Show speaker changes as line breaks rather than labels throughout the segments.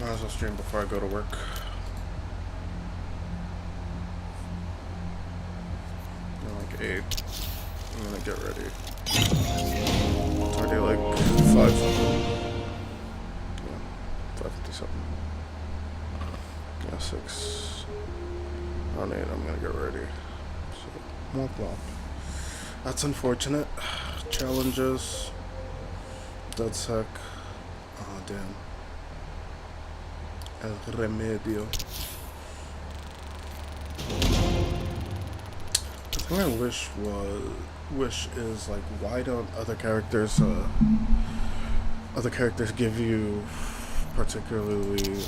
Might as well stream before I go to work. Like 8. I'm gonna get ready. It's already like 5 something. Yeah, 5:50 something. Yeah, 6. Around 8, I'm gonna get ready. So, womp womp. That's unfortunate. Challenges. Dead sec. Oh, damn. El remedio. The thing I wish is like, why don't other characters give you particularly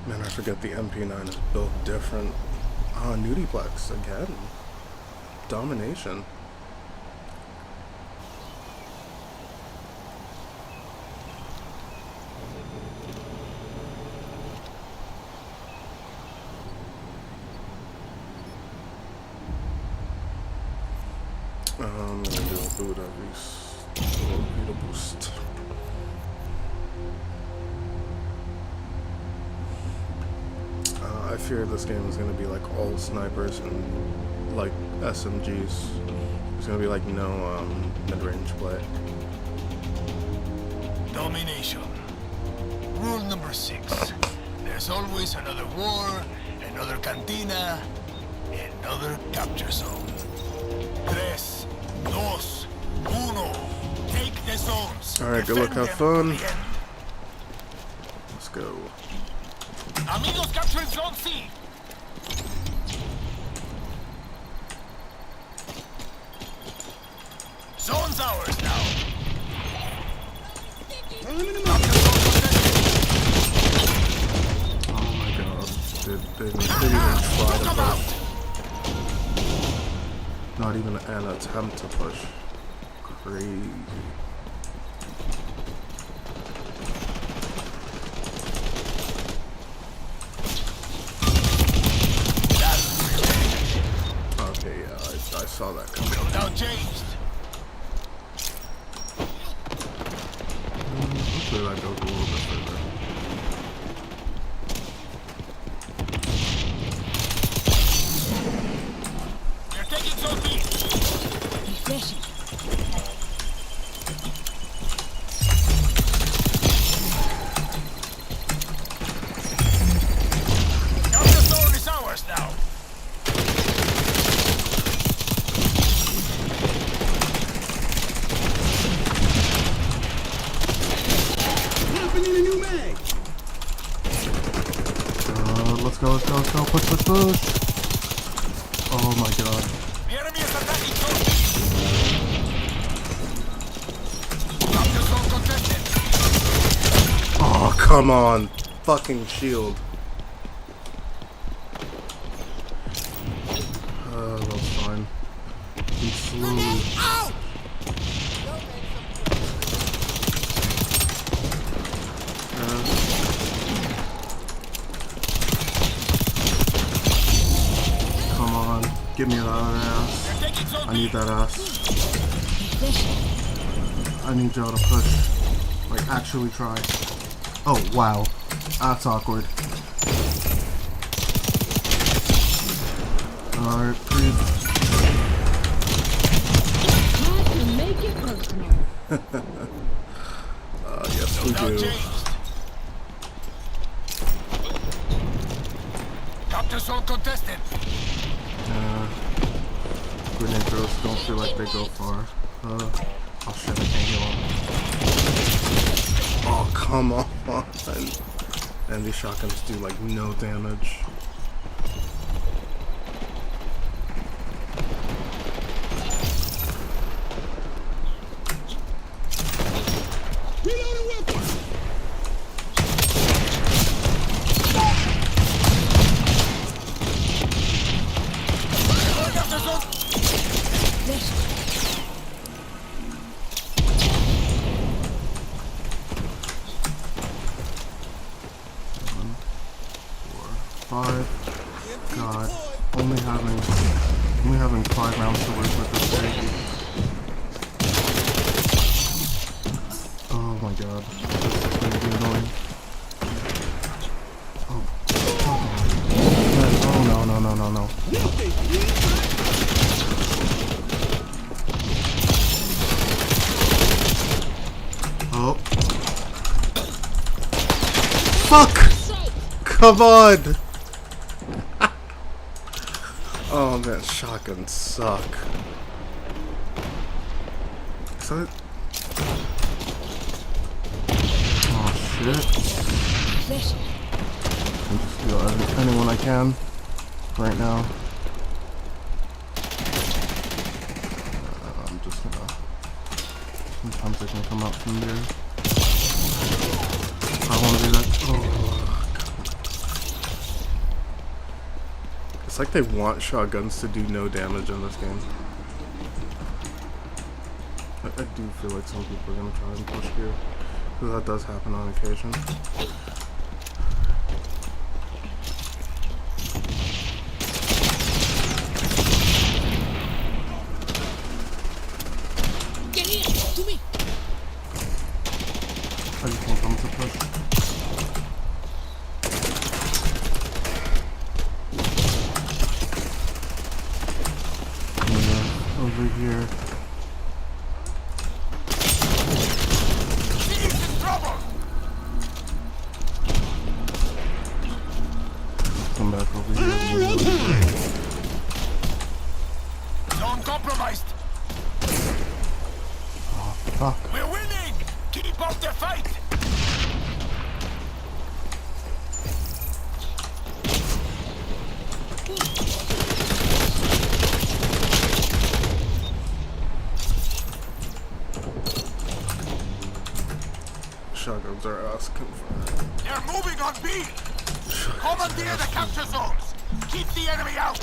man, I forget the MP9 is built different. Nudiplex again. Domination. I'm gonna do a boot at least. A boost. I fear this game is gonna be like all snipers and like SMGs. There's gonna be like no mid-range play.
Domination. Rule number 6. There's always another war, another cantina, another capture zone. 3, 2, 1. Take the zones.
Alright, good luck, have fun. Let's go.
Amigos, capturing zone C. Zone's ours now.
Oh my god. They didn't even try to push. Not even an attempt to push. Crazy. Okay, yeah, I saw that coming.
Now changed.
Hopefully that goes a little bit further.
We're taking zone B.
Refreshing.
Capture zone is ours now.
Let's go, push. Oh my god.
The enemy is attacking zone B. Capture zone contested.
Oh, come on. Fucking shield. That's fine. He slowly. Come on. Give me that ass. I need that ass. I need y'all to push. Like, actually try. Oh, wow. That's awkward. Alright, please.
Make it personal.
Yes, we do.
Capture zone contested.
Grenade throws don't feel like they go far. Oh shit, I can't heal him. Oh, come on. And these shotguns do like no damage. Five. only having 5 rounds to work with is crazy. Oh my god. This is gonna be annoying. Oh. Oh no, no, no, no, no. Oh. Fuck! Come on! Oh man, shotguns suck. So oh shit.
Possession.
I'm just heal anyone I can right now. I'm just gonna. Sometimes I can come out from there. I wanna do that. Oh. It's like they want shotguns to do no damage in this game. I do feel like some people are gonna try and push here, because that does happen on occasion.
Get in! To me!
I just want them to push. Over here.
He's in trouble!
Come back over here.
Zone compromised.
Oh, fuck.
We're winning! Keep up the fight!
Shotguns are asking for.
They're moving on B! Commandeer the capture zones! Keep the enemy out!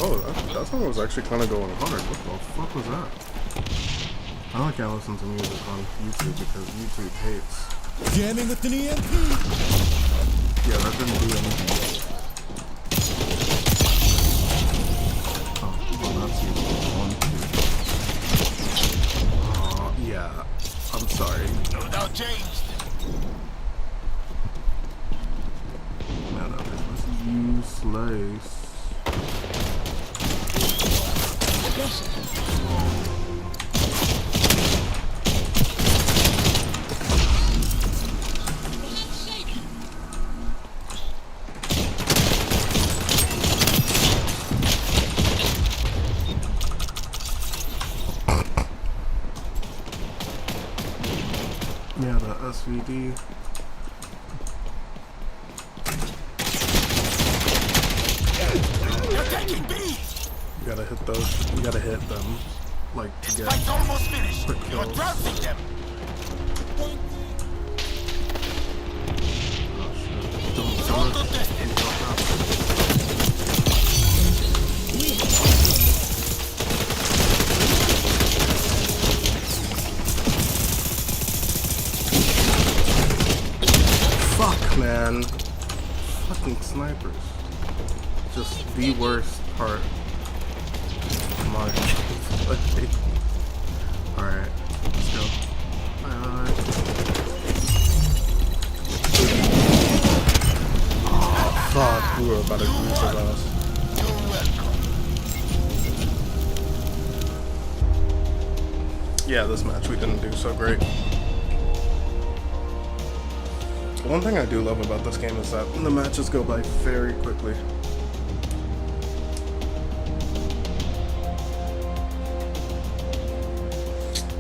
Oh, that song was actually kind of going hard. What the fuck was that? I know I can't listen to music on YouTube because YouTube hates.
Jamming with an EMP.
Yeah, that didn't do anything. Oh, well, that's one, two. Oh, yeah. I'm sorry.
No doubt changed.
Man, that was useless. Yeah, the SVD.
You're taking B!
You gotta hit those. You gotta hit them. Like, to
This
get.
fight's almost finished.
quick
You're
kills.
trouncing them.
Oh shit. Don't
Zone
kill it.
contested.
Fuck, man. Fucking snipers. Just the worst part. Come on. Alright. Let's go. Bye. Oh, fuck. We were about to lose our ass.
You're welcome.
Yeah, this match we didn't do so great. One thing I do love about this game is that the matches go by very quickly.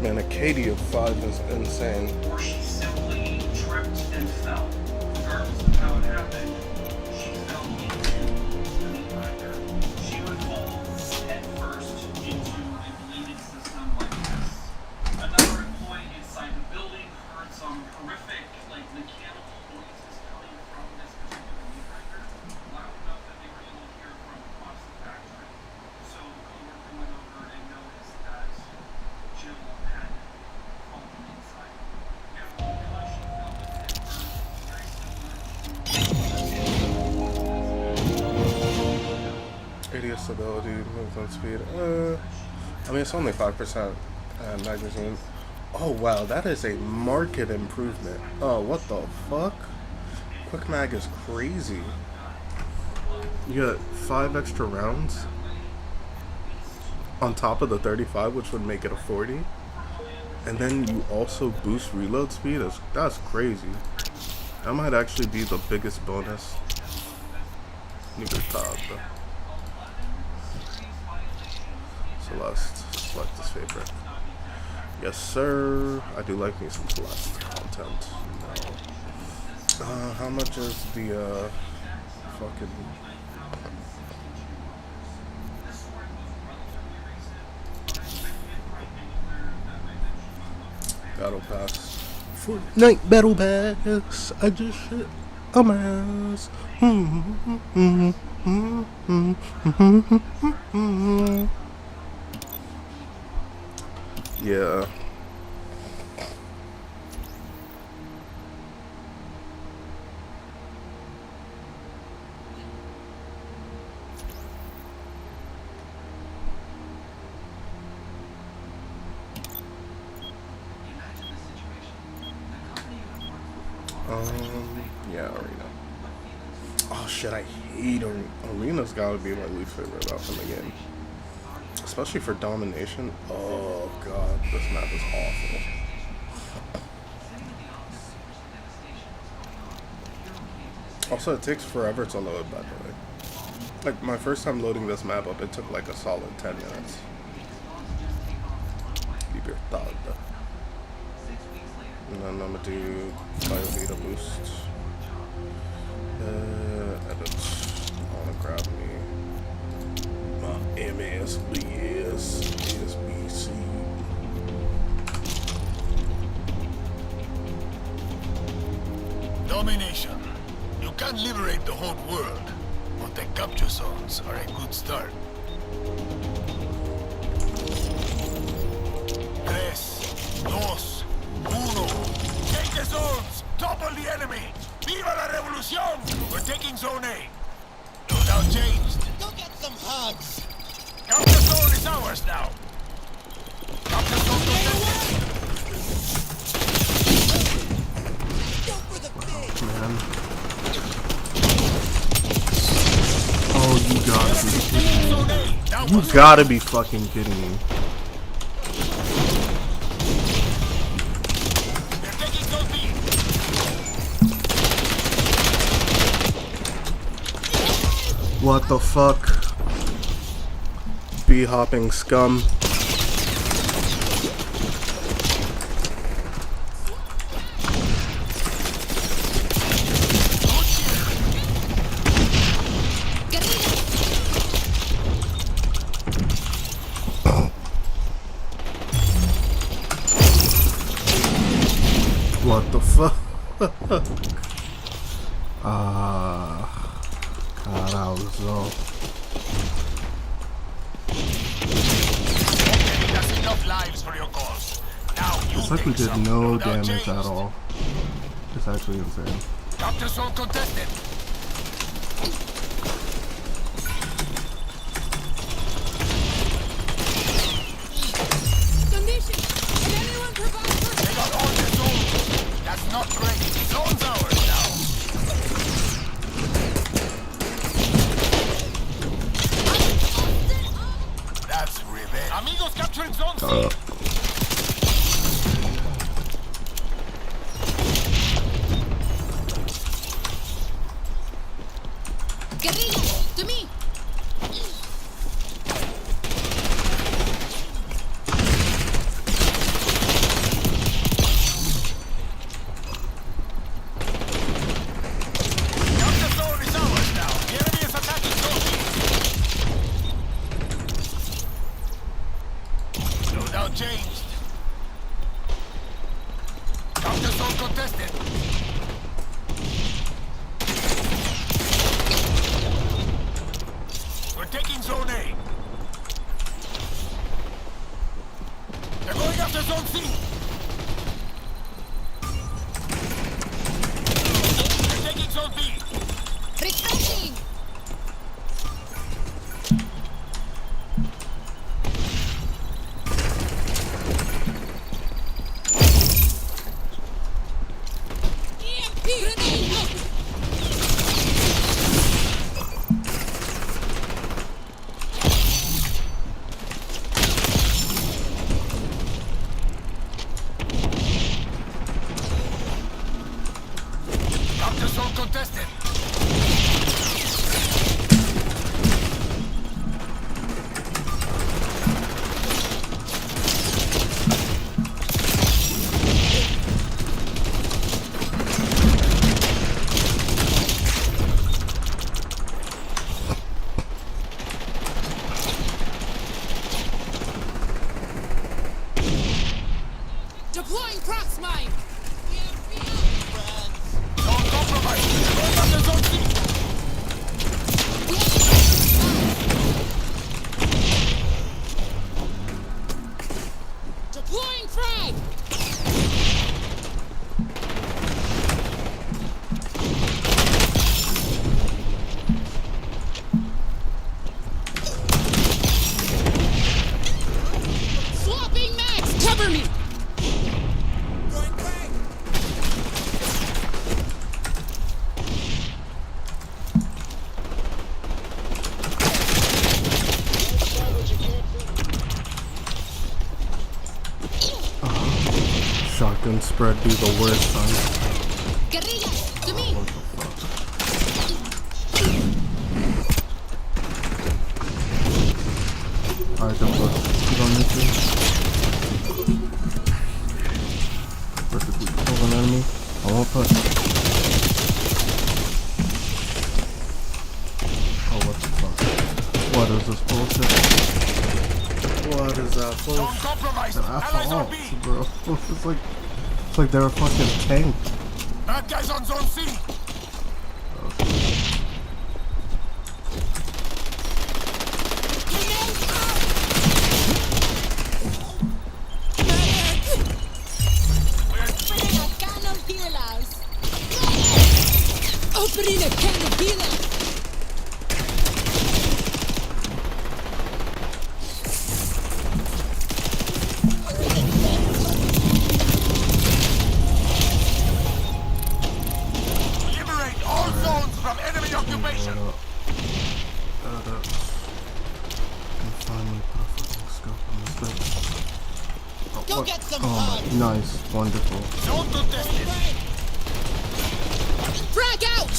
Man, a KD of 5 is insane.
Or she simply tripped and fell. Regardless of how it happened, she fell into the grinder. She would fall head first into a bleeding system like this. Another employee inside the building heard some horrific, mechanical noises coming from this particular meat grinder, loud enough that they were able to hear from across the factory. So the coworker went over and noticed that Jill had fallen inside. Now,
80 stability, movement speed. I mean, it's only 5% magazine. Oh wow, that is a market improvement. Oh, what the fuck? Quick mag is crazy. You get 5 extra rounds on top of the 35, which would make it a 40. And then you also boost reload speed. That's crazy. That might actually be the biggest bonus. Libertad. Celeste. Select his favorite. Yes, sir. I do like me some Celeste content. No. How much is the fucking battle pass? Fortnite battle pass. I just shit a mouse. Yeah. Yeah, Arena. Oh shit, I hate Arena. Arena's gotta be my least favorite map in the game. Especially for domination. Oh god, this map is awful. Also, it takes forever to load, by the way. Like, my first time loading this map up, it took like a solid 10 minutes. Libertad. And then I'm gonna do Biovita boost. Edit. I wanna grab me my MSBS SBC.
Domination. You can't liberate the whole world, but the capture zones are a good start. Tres, dos, uno. Take the zones! Topple the enemy! Viva la revolución! We're taking zone A. Loadout changed.
Go get some hugs.
Capture zone is ours now. Capture zone contested.
Go for the big.
Man. Oh, you gotta be kidding
Zone
me.
A. Now
You gotta be fucking kidding me.
they're taking zone B.
What the fuck? Bee hopping scum. What the fuck? Caralzo.
That's enough lives for your cause. Now you
It's like we
take
did
some.
no
Loadout
damage
changed.
at all. It's actually insane.
Capture zone contested.
Condition. Can anyone provide for
They got all the zones. That's not great. Zone's ours now. That's revenge. Amigos capturing zone C.
guerrilla? To me.
Danger zone contested.
Deploying prox mine.
Don't compromise. Roll up the zone C.
Deploying frag. Swapping max. Cover me.
Shotgun spread be the worst, son.
Guerrilla, to me.
What the fuck? Alright, then put it on this thing. Perfectly kill an enemy. I won't put. Oh, what the fuck? What is this bullshit? What is that
Don't
bullshit?
compromise.
That's
Allies on
all,
B.
bro. It's like they're a fucking tank.
Bad guys on zone C.
Opening a can of healers.
Liberate all zones from enemy occupation.
Finally put a fucking scope on this bitch. Oh,
Go
what?
get some
Oh,
hugs.
nice. Wonderful.
Zone contested.
Frag out.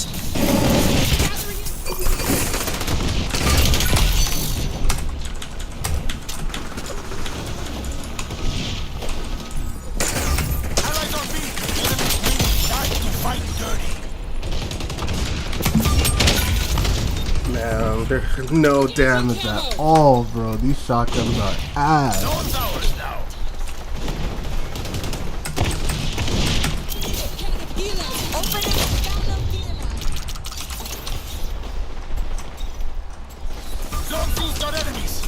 Gathering
Allies on B. Enemies really like to fight dirty.
Man, there's no damage at all, bro. These shotguns are ass.
Zone's ours now.
can of healers. Opening a can of healers.
Zone C's got enemies.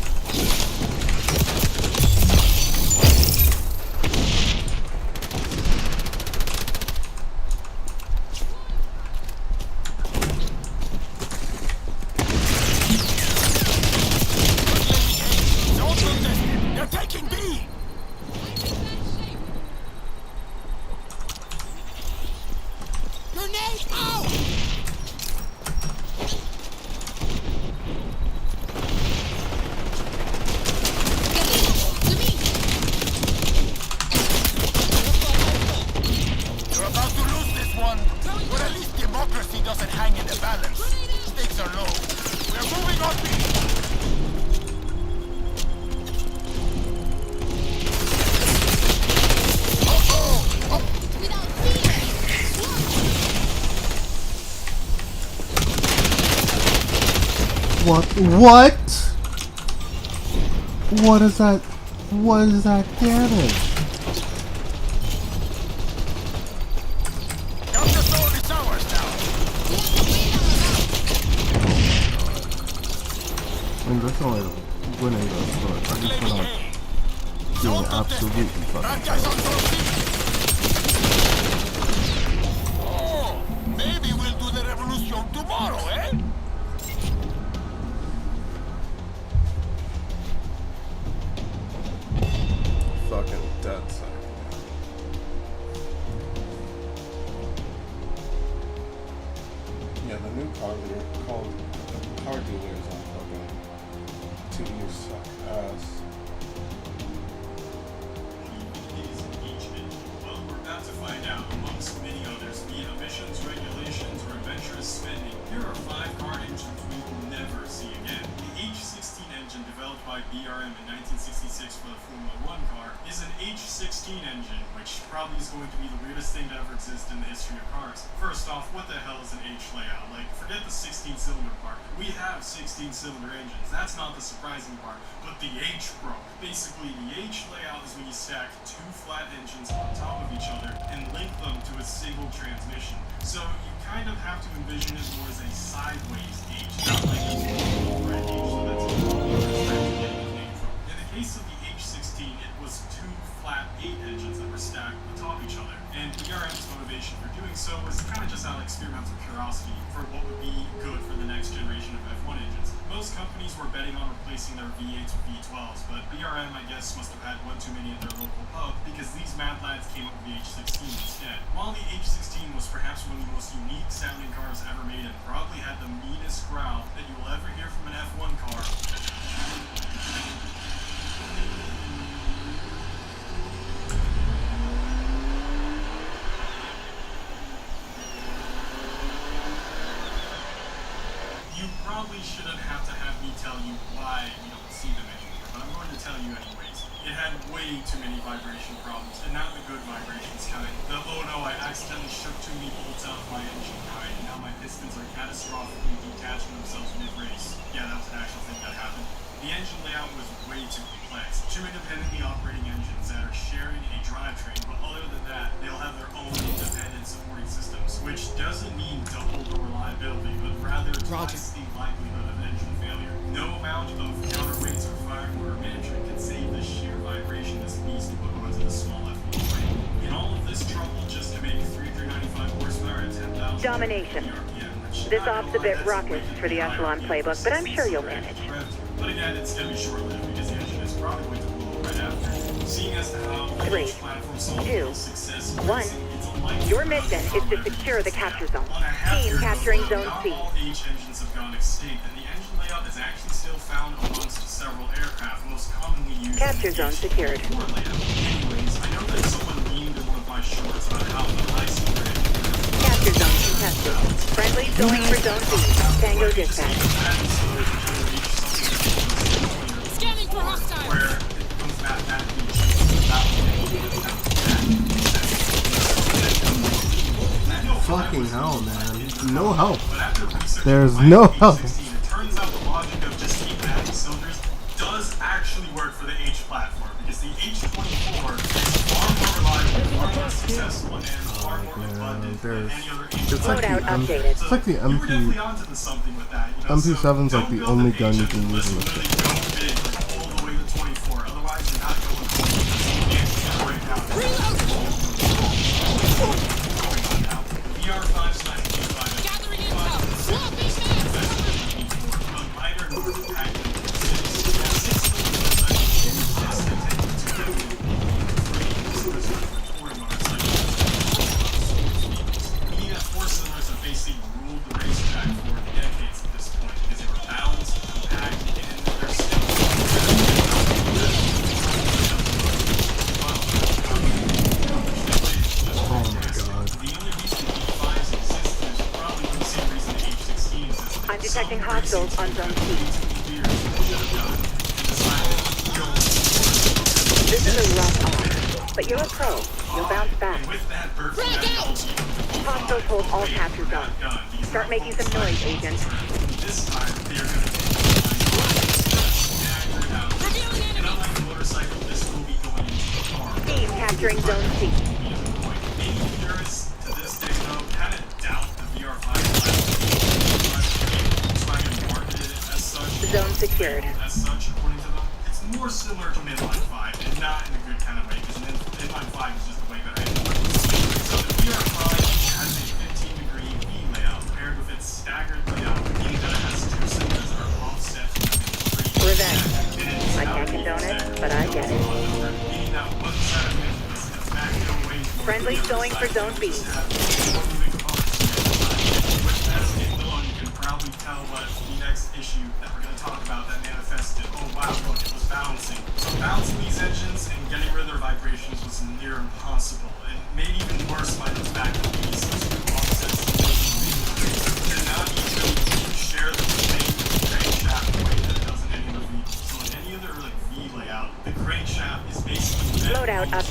Zone contested. They're taking B.
Grenade out. To me.
You're about to lose this one. But at least democracy doesn't hang in the balance. Stakes are low. We're moving on B.
Without fear.
What? What? What is that? What is that damage?
Come to zone, it's ours now.
I mean, that's only winning us, but at least we're
Claiming
not
A.
doing
Zone
absolutely
contested.
fucking
Bad guys on zone C. Oh, maybe we'll do the revolution tomorrow, eh?
fucking dead side. Yeah, the new car dealers on fucking 2U suck ass.
Well, we're about to find out. Amongst many others, the emissions regulations BRM in 1966 for the Formula 1 car is an H16 engine, which probably is going to be the weirdest thing to ever exist in the history of cars. First off, what the hell is an H layout? Like, forget the 16-cylinder part. We have 16-cylinder engines. That's not the surprising part. But the H, bro. Basically, the H layout is when you stack two flat engines on top of each other and link them to a single transmission. So you kind of have to envision it more as a sideways H, not like a right H, so that's where the name from. In the case of the H16, it was two flat 8 engines that were stacked atop each other. And BRM's motivation for doing so was kind of just out of experimental curiosity for what would be good for the next generation of F1 engines. Most companies were betting on replacing their V8s with V12s, but BRM, I guess, must have had one too many at their local pub because these mad lads came up with the H16 instead. While the H16 was perhaps one of the most unique sounding cars ever made and probably had the meanest growl that you will ever hear from an F1 car, you probably shouldn't have to have me tell you why we don't see them anymore, but I'm going to tell you anyways. It had way too many vibration problems, and not the good vibrations kind. The, oh no, I accidentally shook too many bolts out of my engine kind, and now my pistons are catastrophically detaching themselves mid-race. Yeah, that was an actual thing that happened. The engine layout was way too complex. Two independently operating engines that are sharing a drivetrain, but other than that, they'll have their own independent supporting systems, which doesn't mean double the reliability, but rather twice the likelihood of engine failure. No amount of counterweights or fire motor management can save the sheer vibration this beast put onto the small F1 frame. In all of this trouble just to make 395 horsepower at 10,000
Domination.
RPM,
This off's a bit raucous for the Echelon playbook, but I'm sure you'll manage.
But again, it's going to be short-lived because the engine is probably going to blow right after. Seeing as to how the
3,
launch platform saw
2,
success,
1.
it's unlikely
Your
that
mission
the
is to
car
secure the capture zone.
on a half-year
Team capturing
note,
Zone
not
C.
all H engines have gone extinct, and the engine layout is actually still found amongst several aircraft, most commonly used
Capture
in the
zone secured.
H4 layout. Anyways, I know that someone memed in one of my shorts about how the high-secret engine
Capture zone contested. Friendly going for Zone C. Tango dispatch.
Scanning for hostiles.
where it comes mathematically
Fucking hell, man. No help.
But after researching
There's
the
no
H16,
help.
it turns out the logic of just keep adding cylinders does actually work for the H platform because the H24 is far more reliable, far more successful, and far more abundant than any other H.
It's like the
Loadout updated.
It's like the
You were definitely
MP.
onto something with that. You know,
MP7's
so
like the
don't
only
build
gun
an
you
H
can use
unless
in
you
the
really go big, like all the way to 24. Otherwise, you're not going for it. You can't break down. VR5/P5
Gathering intel. Swapping hands.
Oh my god.
I'm detecting hostiles on Zone C. This is a rough off, but you're a pro. You'll bounce back.
Frag out.
Hostiles hold all capture zones. Start making some noise, agent.
This time, they are going to take
Revealing
and
enemy.
unlike the motorcycle, this will be going into the car.
Team capturing Zone C.
Many theorists to this day, though, kind of doubt the VR5 Volkswagen marketed it as such.
Zone secured.
As such, according to them, it's more similar to Midline 5, and not in a good kind of way, because Midline 5 is just a way better engine. So the VR5 has a 15-degree V layout paired with its staggered layout, meaning that it has two cylinders that are offset from the
Revenge. I can't condone it, but I get it.
meaning that one side of the engine is back away from
Friendly's going for Zone B.
With that statement alone, you can probably tell what the next issue that we're going to talk about that manifested. Oh wow, look, it was bouncing. So bouncing these engines and getting rid of their vibrations was near impossible, and made even worse by the fact that these two offsets did not even share the same crankshaft the way that it does in any other vehicle. So in any other like V8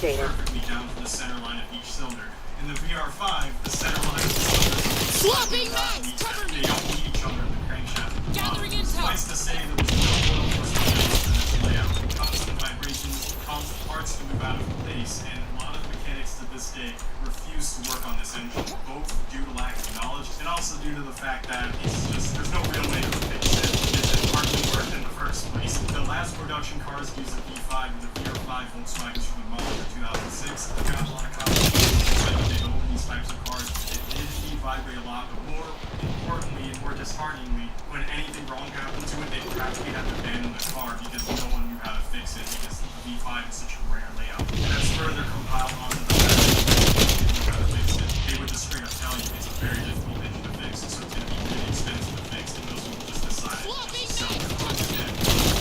updated.
perfectly down to the center line of each cylinder. In the VR5, the center line of the cylinders
Swapping
do not
mags!
meet-
Cover me!
they don't meet each other in the crankshaft.
Gathering intel.
Suffice to say, there was no oil for in this layout. Constant vibrations caused parts to move out of place, and a lot of mechanics to this day refuse to work on this engine, both due to lack of knowledge and also due to the fact that there's no real way to fix it. It hardly worked in the first place. The last production cars used a V5 and the VR5 Volkswagens from the model of 2006 got a lot of competition when they owned these types of cars. It did vibrate a lot, but more importantly and more dishearteningly, when anything wrong happened to it, they practically had to abandon the car because no one knew how to fix it because the V5 is such a rare layout. And that's further compiled onto the fact that they didn't know how to fix it. They would just straight up tell you it's a very difficult engine to fix, so it's going to be really expensive to fix, and those people just decided to sell their car instead.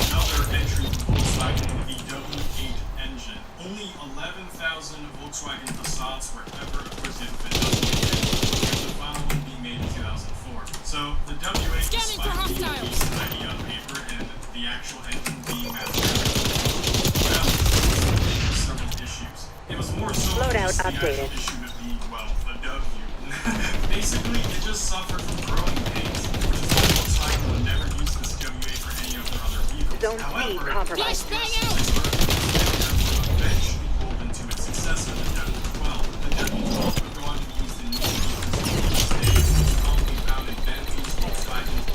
Another entry from Volkswagen, the W8 engine. Only 11,000 Volkswagen Passats were ever equipped with the W8 engine, the final one being made in 2004. So the W8,
Scanning for
despite being a
hostiles.
decent idea on paper and the actual engine being manufactured, several issues. It was more so
Loadout
just the
updated.
actual issue of being, well, a W. Basically, it just suffered from growing pains, which is why Volkswagen would never use this W8 for any of their other vehicles.
Zone C
However,
compromised.
Flashbang out!
eventually pulled into its successor, the W12. The W12 would go on to be used in new vehicles days, commonly found in Bentleys, Volkswagens,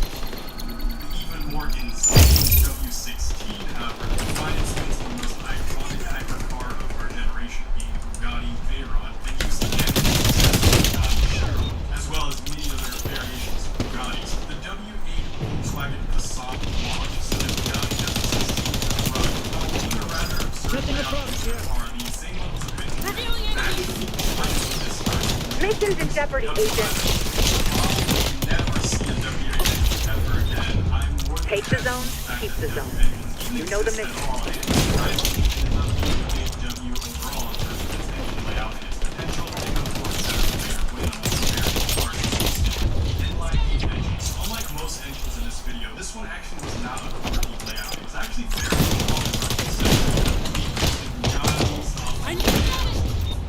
even more insane W16. However, the finest wins the most iconic hypercar of our generation, being the Bugatti Veyron, and used again in the successor Bugatti Chiron, as well as many other variations of Bugattis. The W8 Volkswagen Passat launched, so that Bugatti W16 run, or rather absurd layout of the car, the same levels of engine
Revealing enemy!
this time.
Missions in jeopardy, agent.
Never see a W8 engine ever again. I'm more than
Take the
happy
zone,
with the fact
keep
that
the zone.
W engines
You know the
exist
mission.
at all, and it's right in the W overall in terms of its engine layout and its potential, and of course, that may win on the very large inline 8 engines. Unlike most engines in this video, this one actually was not a quirky layout. It was actually very long for
I need help!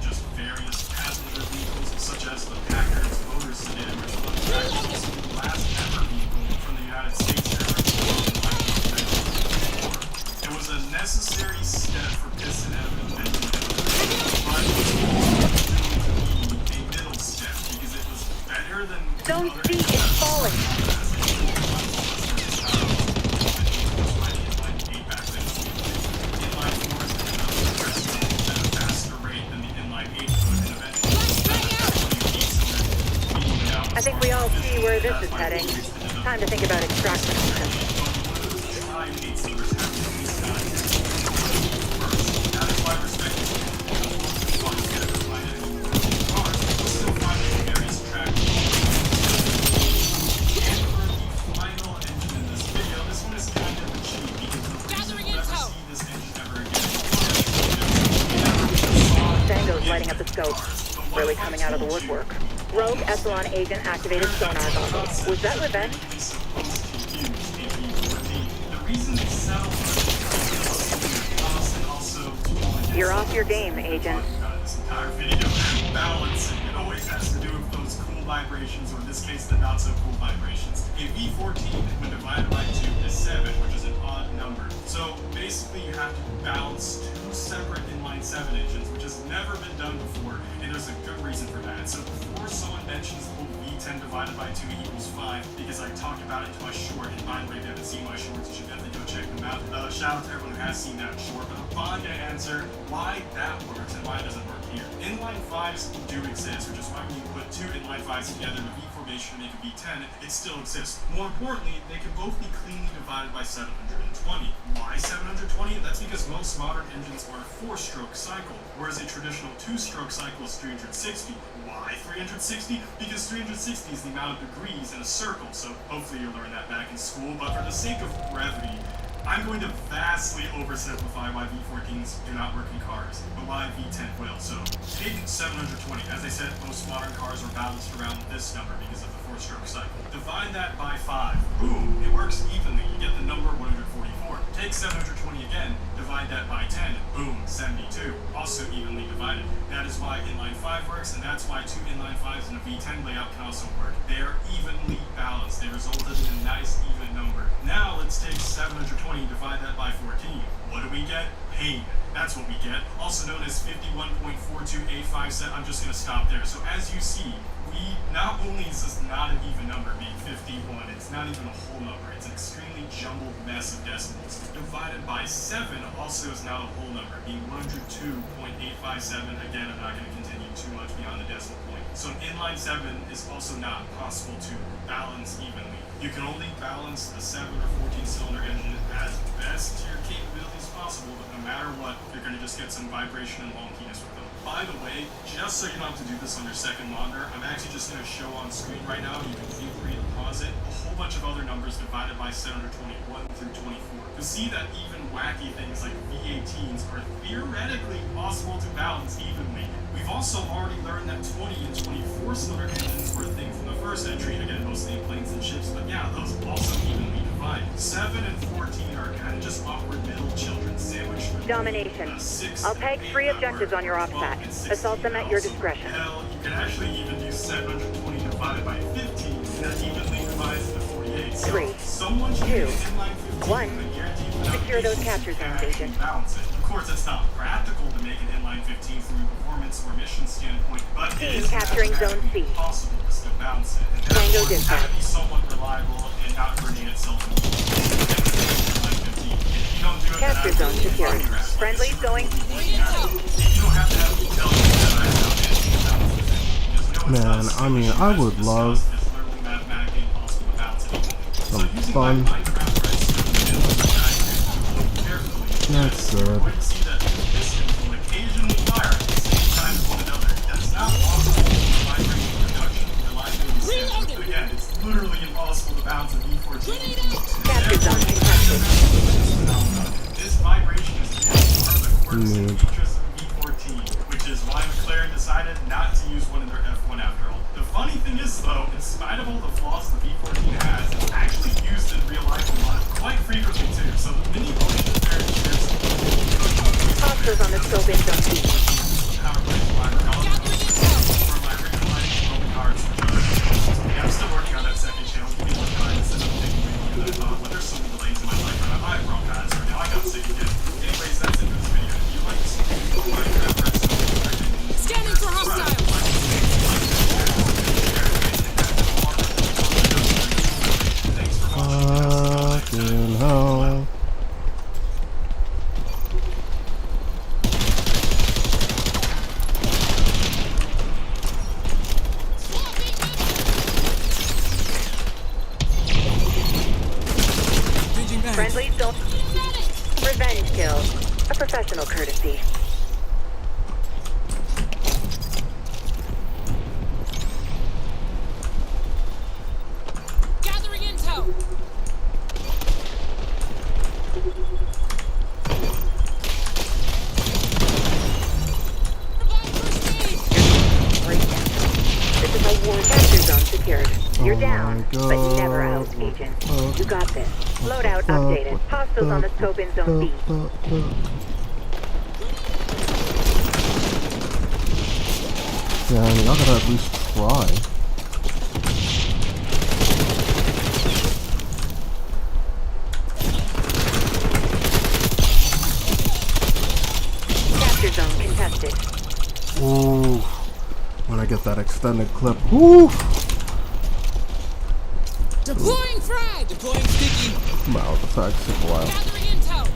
just various passenger vehicles, such as the Packard's motor sedan, which was actually the last ever vehicle from the United States ever to go in line with the engine. It was a necessary step for piston engine, but it was a middle step because it was better than
Zone
other
C is falling. I think we all see where this is heading. Time to think about extraction options.
Gathering intel!
Tango's lighting up the scope. Really coming out of the woodwork. Rogue Echelon agent activated sonar goggles. Was that revenge? You're off your game, agent.
This entire video, balance, it always has to do with those cool vibrations, or in this case, the not so cool vibrations. A V14, when divided by 2, is 7, which is an odd number. So basically, you have to balance two separate inline 7 engines, which has never been done before, and there's a good reason for that. So before someone mentions the whole V10 divided by 2 equals 5, because I talked about it in my short, and by the way, if you haven't seen my shorts, you should definitely go check them out. Shout out to everyone who has seen that short, but I'm finally going to answer why that works and why it doesn't work here. Inline 5s do exist, which is why when you put two inline 5s together in a V formation to make a V10, it still exists. More importantly, they can both be cleanly divided by 720. Why 720? That's because most modern engines are a 4-stroke cycle, whereas a traditional 2-stroke cycle is 360. Why 360? Because 360 is the amount of degrees in a circle, so hopefully you'll learn that back in school, but for the sake of brevity, I'm going to vastly oversimplify why V14s do not work in cars, but why V10 will. So, take 720. As I said, most modern cars are balanced around this number because of the 4-stroke cycle. Divide that by 5. Boom! It works evenly. You get the number 144. Take 720 again, divide that by 10, boom, 72. Also evenly divided. That is why inline 5 works, and that's why 2 inline 5s in a V10 layout can also work. They are evenly balanced. They resulted in a nice even number. Now let's take 720, divide that by 14. What do we get? Pain. That's what we get. Also known as 51.4285 set. I'm just going to stop there. So as you see, we not only is this not an even number being 51, it's not even a whole number. It's an extremely jumbled mess of decimals. Divided by 7 also is not a whole number, being 102.857. Again, I'm not going to continue too much beyond the decimal point. So an inline 7 is also not possible to balance evenly. You can only balance the 7 or 14 cylinder engine as best to your capabilities possible, but no matter what, you're going to just get some vibration and wonkiness with them. By the way, just so you don't have to do this on your second monitor, I'm actually just going to show on screen right now. You can feel free to pause it. A whole bunch of other numbers divided by 721 through 24. You'll see that even wacky things like V18s are theoretically possible to balance evenly. We've also already learned that 20 and 24 cylinder engines were a thing from the first entry. Again, mostly in planes and ships, but yeah, those also evenly divide. 7 and 14 are kind of just awkward middle children sandwiched.
Domination. I'll tag 3 objectives on your offset. Assault them at your discretion.
Hell, you can actually even use 720 divided by 15, and that evenly divides into 48. So
3,
someone should
2,
use inline 15
1.
with a guaranteed
Secure those
foundation
capture
to
zones,
actually
Agent.
balance it. Of course, it's not practical to make an inline 15 from a performance or mission standpoint, but it is
Capturing Zone C.
mathematically possible to still balance it. And
Tango
therefore, it's
dispatch.
gotta be somewhat reliable and not burning itself in the inline 15. If you don't do it, then
Capture zone
absolutely
secured.
fucking rest.
Friendlies going.
Bring intel.
You don't have to have me tell you that I have it. Just know it's
Man,
not
I mean,
solution
I
as
would
discussed.
love
It's literally mathematically impossible to balance it. So
some
using
fun.
my Minecraft look carefully.
That's
You're
good.
going to see that pistons will occasionally fire at the same time as one another. That's not possible with vibration reduction reliability standards.
Reloading.
But again, it's literally impossible to balance a V14.
Capture zone contested.
This vibration is part of the quirks and
Noob.
features of the V14, which is why McLaren decided not to use one in their F1 after all. The funny thing is, though, in spite of all the flaws the V14 has, it's actually used in real life a lot, quite frequently too. So the mini motion there is
Hostiles on the scope in Zone B.
I'm still working on that second channel. Give me more time instead of taking me to the there's so many delays in my life. I have wrong guys right now. I got sick again. Anyways, that's it for this video. If you like to see me Minecraft,
Scanning for hostiles.
thanks for watching.
Fucking hell.
Changing back.
Friendlies don't. Revenge kill. A professional courtesy.
Gathering intel. Provide first aid.
Right down. This is a war capture zone secured. You're
Oh
down,
my
but never out,
God.
Agent.
What
You got this. Loadout updated. Hostiles on the scope in Zone B.
Yeah, I mean, I gotta at least try.
Capture zone contested.
Ooh, when I get that extended clip. Ooh,
Deploying frag. Deploying sticky.
wow, the fact took a while.
Gathering intel.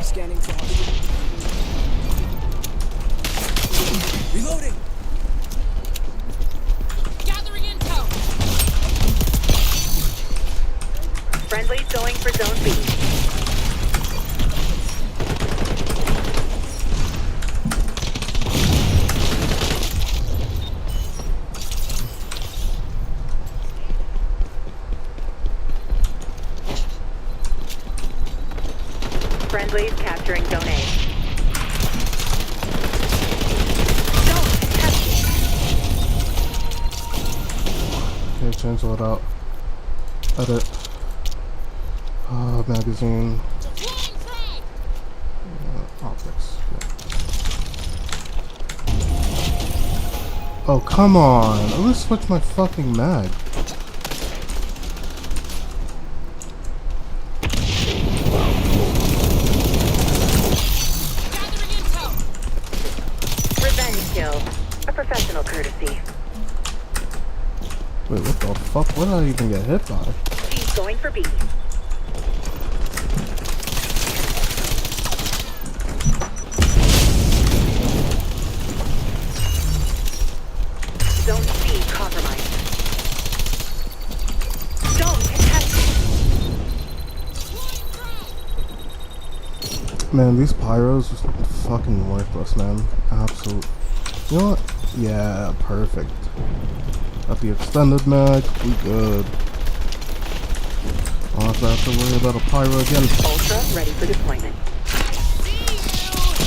Scanning for hostiles. Reloading. Gathering intel.
Friendlies going for Zone B. Friendlies capturing Zone A. Zone contested.
Okay, change that out. Edit. Magazine.
Deploying frag.
Optics. Yeah. Oh, come on. At least switch my fucking mag.
Gathering intel.
Revenge kill. A professional courtesy.
Wait, what the fuck? What did I even get hit by?
She's going for B. Zone C compromised. Zone contested.
Man, these pyros are fucking worthless, man. Absolute. You know what? Yeah, perfect. Got the extended mag. We good. I'll have to worry about a pyro again.
Ultra ready for deployment.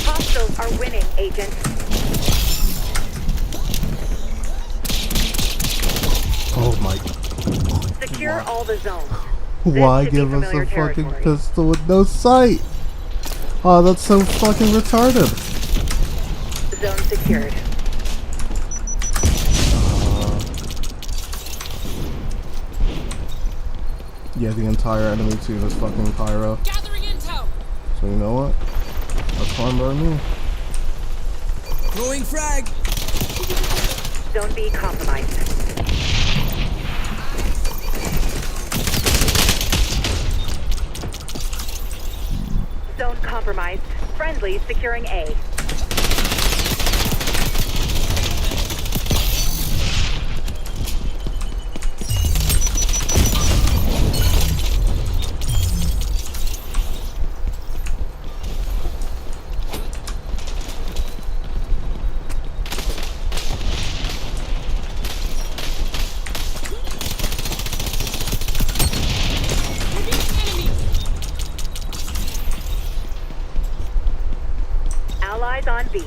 Hostiles are winning, Agent.
Oh my.
Secure all the zones.
Why
should be
give us a
familiar
fucking
territory.
pistol with no sight? Oh, that's so fucking retarded.
Zone secured.
Yeah, the entire enemy team is fucking pyro.
Gathering intel.
So you know what? That's fine by me.
Throwing frag.
Zone B compromised. Zone compromised. Friendlies securing A. Allies on B.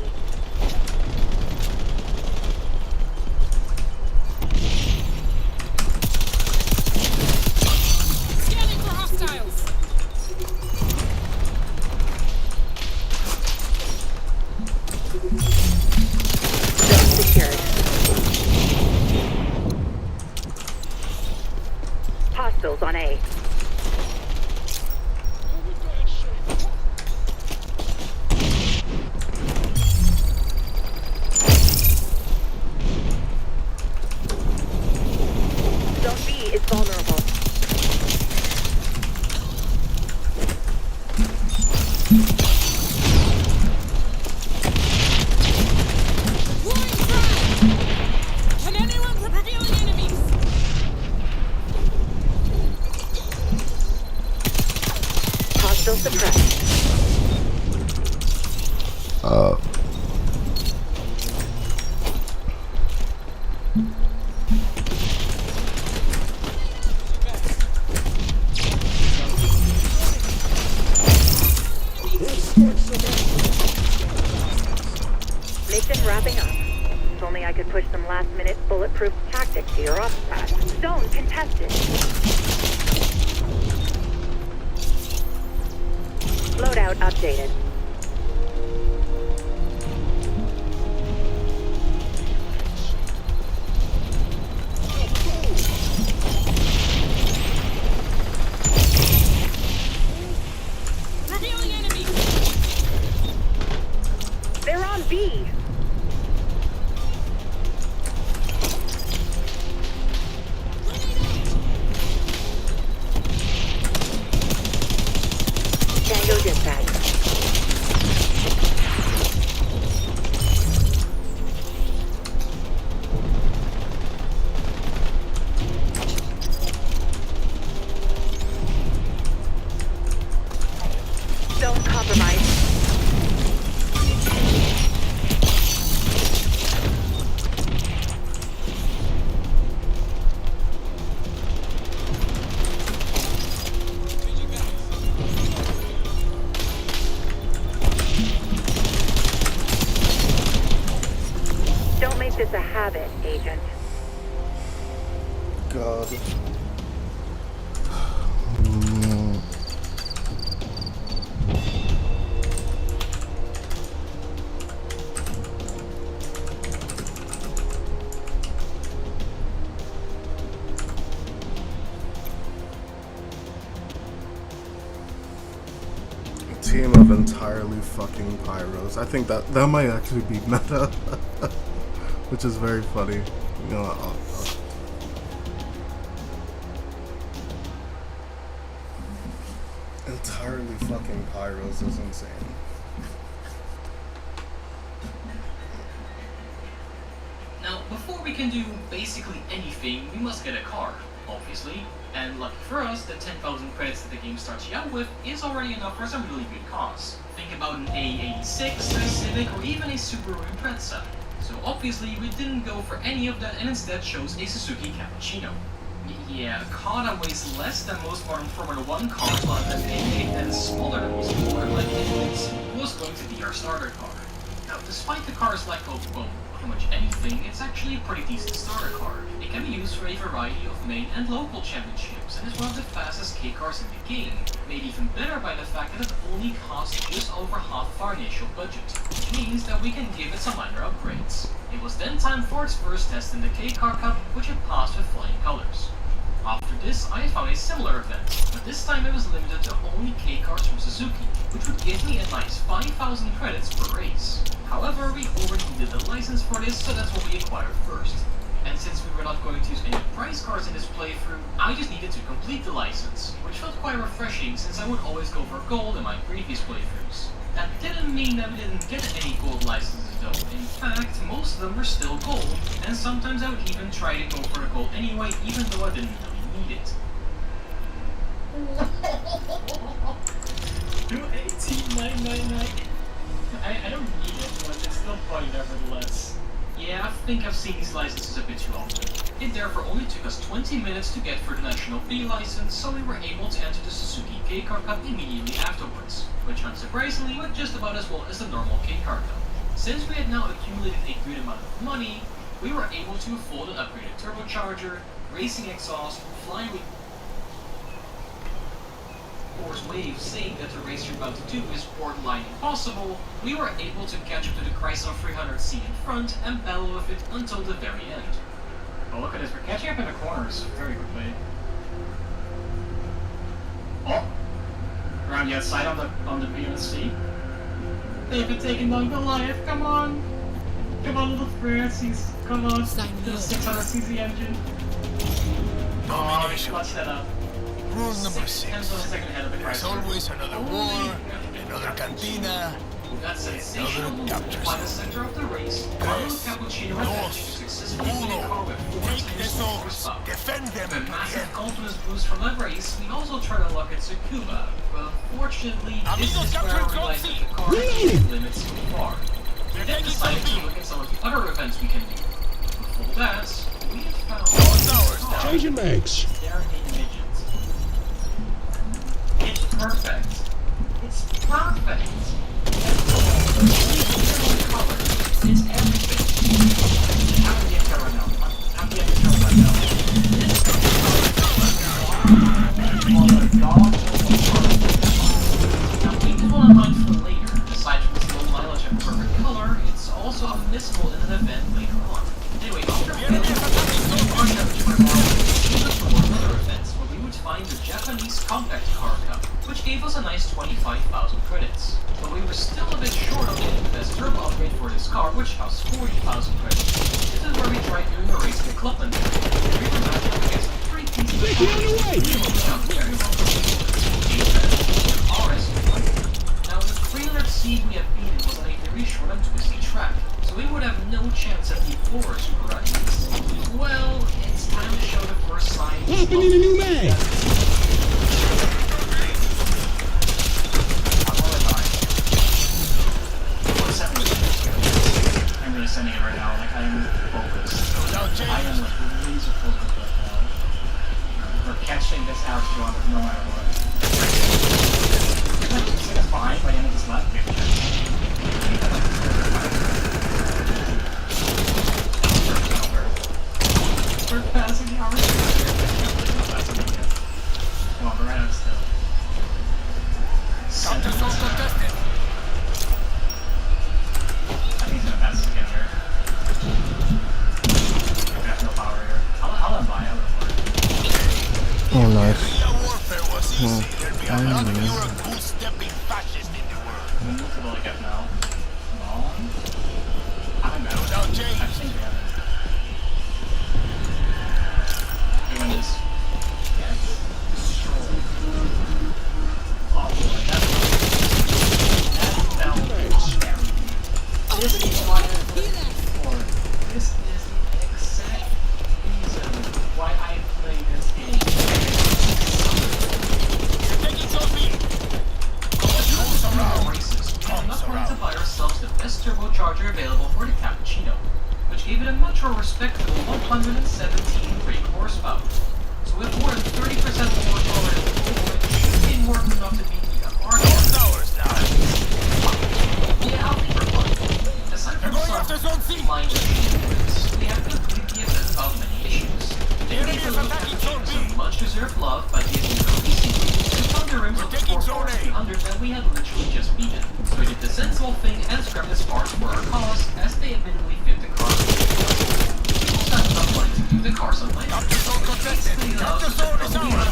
Scanning for hostiles.
Zone secured. Hostiles on A. Zone B is vulnerable.
Throwing frag. Can anyone revealing enemies?
Hostile suppressed. Mission wrapping up. If only I could push some last-minute bulletproof tactics to your ops pad. Zone contested. Loadout updated.
Revealing enemies.
They're on B. Tango dispatch. agent.
God. A team of entirely fucking pyros. I think that might actually be meta, which is very funny. You know, entirely fucking pyros is insane.
Now, before we can do basically anything, we must get a car, obviously. And lucky for us, the 10,000 credits that the game starts you out with is already enough for some really good cars. Think about an A86, a Civic, or even a Subaru Impreza. So obviously, we didn't go for any of that and instead chose a Suzuki Cappuccino. Yeah, a car that weighs less than most modern Formula 1 cars, while an A8 that is smaller than most modern engines, was going to be our starter car. Now, despite the car's lack of, well, pretty much anything, it's actually a pretty decent starter car. It can be used for a variety of main and local championships, and is one of the fastest K cars in the game, made even better by the fact that it only costs just over half of our initial budget, which means that we can give it some minor upgrades. It was then time for its first test in the K Car Cup, which it passed with flying colors. After this, I found a similar event, but this time it was limited to only K cars from Suzuki, which would give me a nice 5,000 credits per race. However, we already needed a license for this, so that's what we acquired first. And since we were not going to use any prize cards in this playthrough, I just needed to complete the license, which felt quite refreshing since I would always go for gold in my previous playthroughs. That didn't mean that we didn't get any gold licenses though. In fact, most of them were still gold, and sometimes I would even try to go for the gold anyway, even though I didn't really need it. 218,999. I don't need it, but it's still funny nevertheless. Yeah, I think I've seen these licenses a bit too often. It therefore only took us 20 minutes to get through the National B license, so we were able to enter the Suzuki K-Car Cup immediately afterwards, which unsurprisingly went just about as well as the normal K-Car Cup. Since we had now accumulated a good amount of money, we were able to afford an upgraded turbocharger, racing exhaust, flying with course waves saying that the race you're about to do is borderline impossible, we were able to catch up to the Chrysler 300C in front and battle with it until the very end. Oh, look at this, we're catching up in the corners very quickly. Oh! Around the outside on the VNC. David taking down Goliath, come on! Come on, little Francis, come on! Little 600cc engine. Oh, we clutched that up.
Rule number 6. There's always another war, another cantina,
That sensational move by the center of the race, Carlo Cappuccino managed to successfully win a car with 4
take the
times
souls,
the
defend them
With a
to the
massive
end.
confidence boost from that race, we also tried to lock at Tsukuba, but fortunately, this is where I realized that the car has limits so far. We then decided to look at some of the other events we can do. Before that, we have found
Changing mags.
They're a midget. It's perfect. It's perfect. It's everything. How can you tell right now? How can you tell right now? Oh my god. Now, even one of mine for later, aside from its low mileage and perfect color, it's also unmissable in an event later on. Anyway, after other events where we would find the Japanese Compact Car Cup, which gave us a nice 25,000 credits. But we were still a bit short of getting the best turbo upgrade for this car, which cost 40,000 credits. This is where we tried doing a race in the Clubman. We were matched up against 3 pieces of RS. Now, the 300C we had beaten was on a very short and twisty track, so we would have no chance at the 4 Super Rallies. Well, it's time to show the first sign.
Popping in a new mag.
I'm really sending it right now, like I am focused. I am like laser focused right now. We're catching this out no matter what. It's like a 5 by the end of this lap. start passing the hours. Come on, we're right out of still.
Counter zone contested.
I think he's gonna pass us again here. I got no power here. I'll let him buy. I'll let him buy.
Oh, nice.
Guerrilla warfare was easy. There'd be a lot of you're a goose-stepping fascist in the world.
We move to the like F now. No. I'm out.
Without change.
I think we have it. Doing this. Yes. Oh boy, that felt scary. This is why I played it before. This is the exact reason why I play this game.
You're taking zone B.
Comes around. Races. We ended up wanting to buy ourselves the best turbocharger available for the Cappuccino, which gave it a much more respectable 117 brake horsepower. So with more than 30% more power than before, it should be more than enough to meet the market.
Towers now.
Yeah, I'll think we're fine. Aside
They're
from
going after zone C.
some minor issues, we have completely about many issues. They
enemy
gave
is
the
attacking zone B.
some much-deserved love by giving the PC and Thunder Rims
We're
of
taking
4
zone A.
300 that we had literally just beaten. So we did the sensible thing and scrapped the sparks for our cause, as they admittedly fit the car. We also have enough money to do the car something.
Counter zone contested. Counter zone is ours.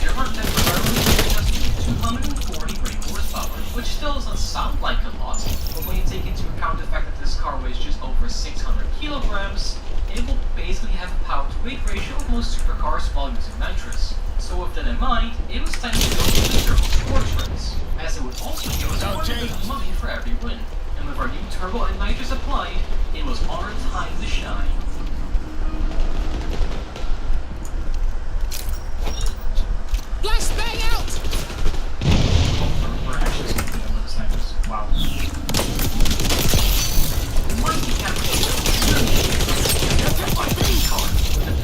There were temporarily just 240 brake horsepower, which still doesn't sound like a lot, but when you take into account the fact that this car weighs just over 600 kilograms, it will basically have a power-to-weight ratio of most supercars while using nitrous. So with that in mind, it was time to go to the turbo sports rims, as it would also give us more than enough money for every win. And with our new turbo and nitrous applied, it was our time to shine.
Flashbang out!
We're actually going to be snipers. Wow.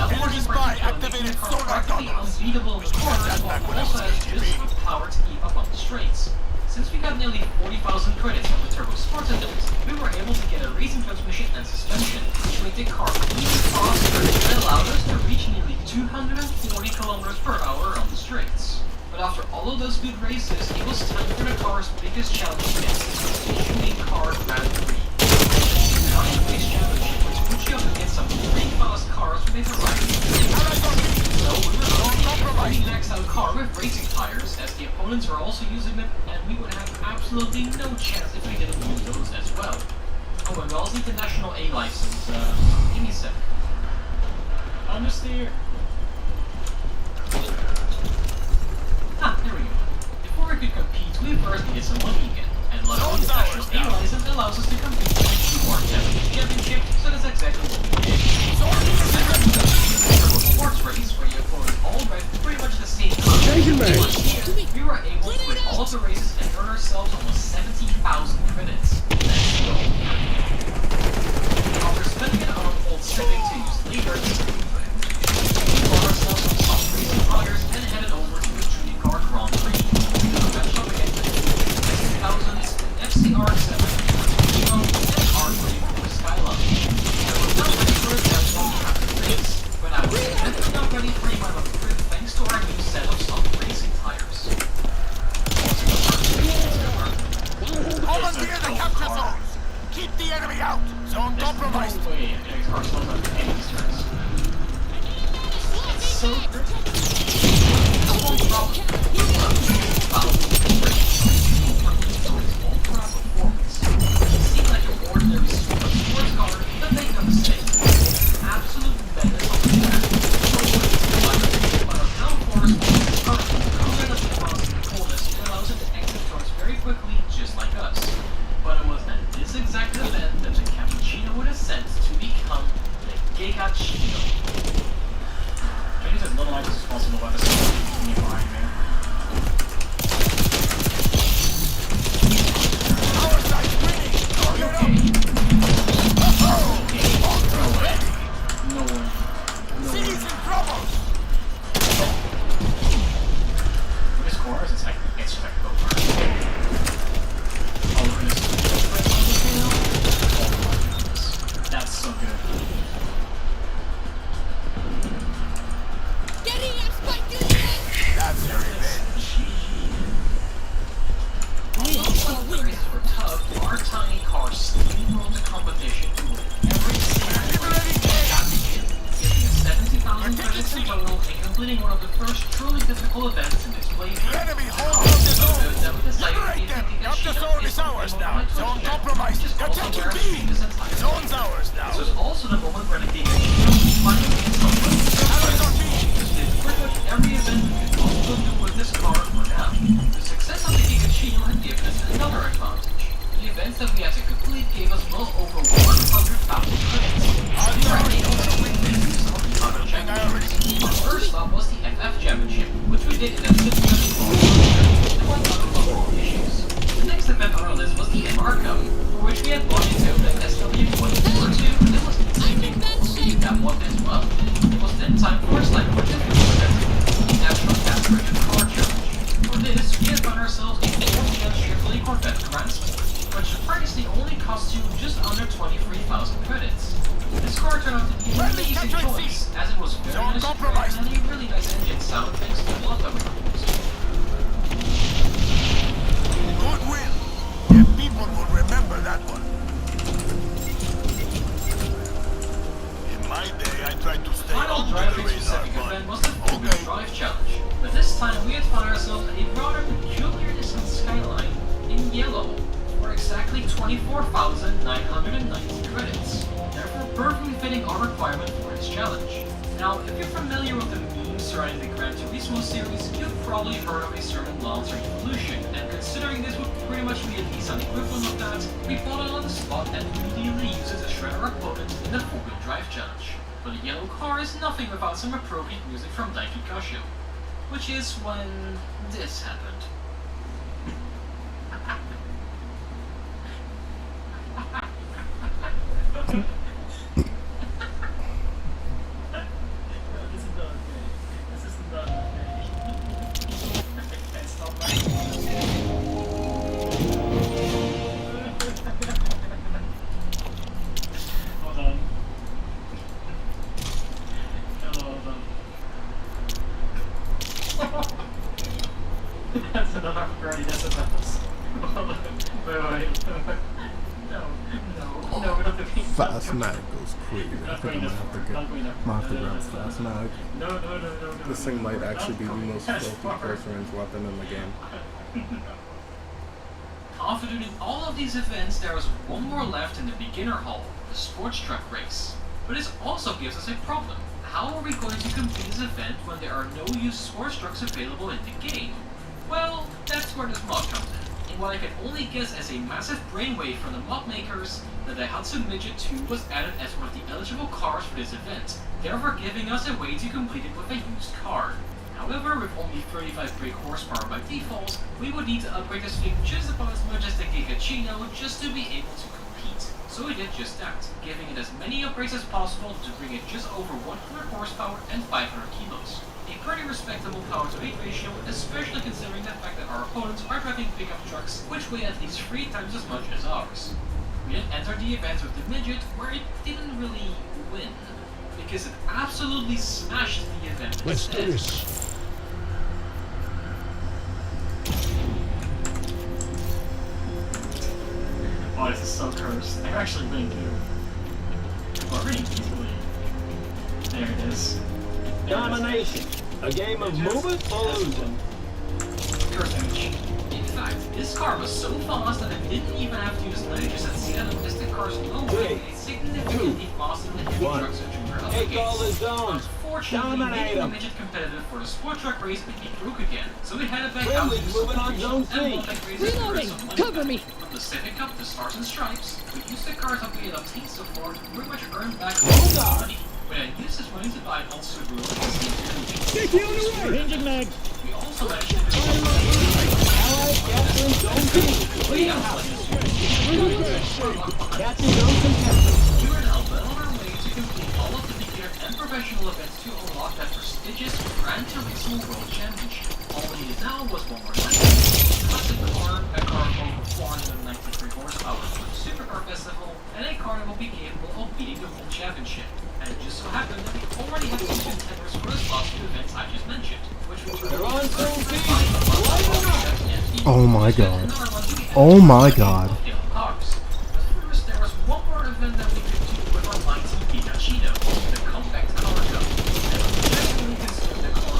Enemy spy activated sonar tunnels.
Unbeatable in the corners, while it also has just enough power to keep up on the straights. Since we got nearly 40,000 credits from the Turbo Sports Editions, we were able to get a racing transmission and suspension, which made the car even faster and allowed us to reach nearly 240 kilometers per hour on the straights. But after all of those good races, it was time for the car's biggest challenge yet, the shooting car Grand Prix. Now in race championship, which puts you up against some pretty fast cars with a variety of so we were running a maxed out car with racing tires, as the opponents were also using them, and we would have absolutely no chance if we didn't use those as well. Oh, and we also need the National A license. Give me a sec. Understeer. Ah, there we go. Before we could compete, we first needed some money again. And luckily, the National A license allows us to compete in the Q1 Japanese Championship, so that's exactly what we did. Sports race where you afford all red pretty much the same time. We were able to win all of the races and earn ourselves almost 70,000 credits. Let's go. After spending an hour old setting to use later, we bought ourselves some soft racing tires and headed over to the Shooting Car Grand Prix. We matched up against the 6000s, FCR7, Evo, and R3 for Skyline. I was not ready for a test on after the race, but I was definitely not ready for a mile of trip thanks to our new set of soft racing tires.
Volunteer the captain.
completing one of the first truly difficult events in this playthrough.
Enemy hold on the zone!
That we decided
Liberate them!
to
Up the zone is ours now! Zone compromised! They're taking B! Zone's ours now!
This was also the moment where the Giga finally gets something.
Allies on B!
Pretty much every event we could also do with this car for now. The success of the Giga had given us another advantage. The events that we had to complete gave us well over 100,000 credits. Our first stop was the FF Championship, which we did in a 50 and one other issues. The next event on our list was the MR Cup, for which we had bought into the SW142, and it was insane that one as well. It was then time for a slightly more difficult event, the National Aspirated Car Challenge. For this, we had found ourselves a 4-gen Chevrolet Corvette Grand Sport, which surprisingly only cost you just under 23,000 credits. This car turned out to be an amazing choice, as it was very nice and a really nice engine sound thanks to the lot that we used.
Goodwill! The people will remember that one. In my day, I tried to stay
Final
under
driving
the radar,
specific event was
but
the four-wheel drive challenge, but this time we had found ourselves a rather peculiar Nissan Skyline in yellow for exactly 24,990 credits, therefore perfectly fitting our requirement for this challenge. Now, if you're familiar with the memes surrounding the Gran Turismo series, you've probably heard of a certain Lancer Evolution, and considering this would pretty much be a Nissan equivalent of that, we bought it on the spot and immediately used it to shred our opponent in the four-wheel drive challenge. But a yellow car is nothing without some appropriate music from Daiki Casio, which is when this happened. That's another 30 decibels. Wait. No, we don't have to.
Fast Mag goes crazy. I think I'm gonna have to get my grab Fast Mag.
No.
This thing might actually be the most filthy close range weapon in the game.
After doing all of these events, there was one more left in the beginner hall, the sports truck race. But this also gives us a problem. How are we going to complete this event when there are no used sports trucks available in the game? Well, that's where this mod comes in. In what I can only guess as a massive brainwave from the mod makers, the Daihatsu Midget 2 was added as one of the eligible cars for this event, therefore giving us a way to complete it with a used car. However, with only 35 brake horsepower by default, we would need to upgrade this thing just about as much as the Gigachino just to be able to compete. So we did just that, giving it as many upgrades as possible to bring it just over 100 horsepower and 500 kilos. A pretty respectable power-to-weight ratio, especially considering the fact that our opponents are driving pickup trucks which weigh at least 3 times as much as ours. We then entered the event with the Midget, where it didn't really win, because it absolutely smashed the event.
Let's do this.
Oh, this is so cursed. I'm actually winning too. We're winning easily. There it is.
Domination. A game of move it or lose it.
Cursed image. In fact, this car was so fast that it didn't even have to use nitrous at Seattle, as the car's low weight is significantly faster than heavy trucks that you were up
Take all the
against.
zones.
Unfortunately,
Dominate
making the
'em.
midget competitive for the sport truck race became broke again, so we headed back out
Friendly's
to the
moving on
competition
zone
and
C.
won that race to earn
Reloading!
some money
Cover
back.
me!
From the Civic Cup to Stars and Stripes, we used the cars that we had obtained so far to pretty much earn back all
Hold
the
on.
money. We then used this money to buy an old Subaru and see
Sticky on the right. Changing mag.
we also managed to do
Allied capturing zone B.
we have
Captain zone contested.
We were now well on our way to complete all of the beginner and professional events to unlock that prestigious Gran Turismo World Championship. All we needed now was one more license, a classic car, a car of over 493 horsepower for the Supercar Festival, and a car that will be capable of beating the World Championship. And it just so happened that we already had two contenders for the last two events I just mentioned, which was
They're on zone B.
Oh my god. Oh my god.
Cars. But first, there was one more event that we could do with our mighty Gigachino, the compact car cup. And we just really consumed the car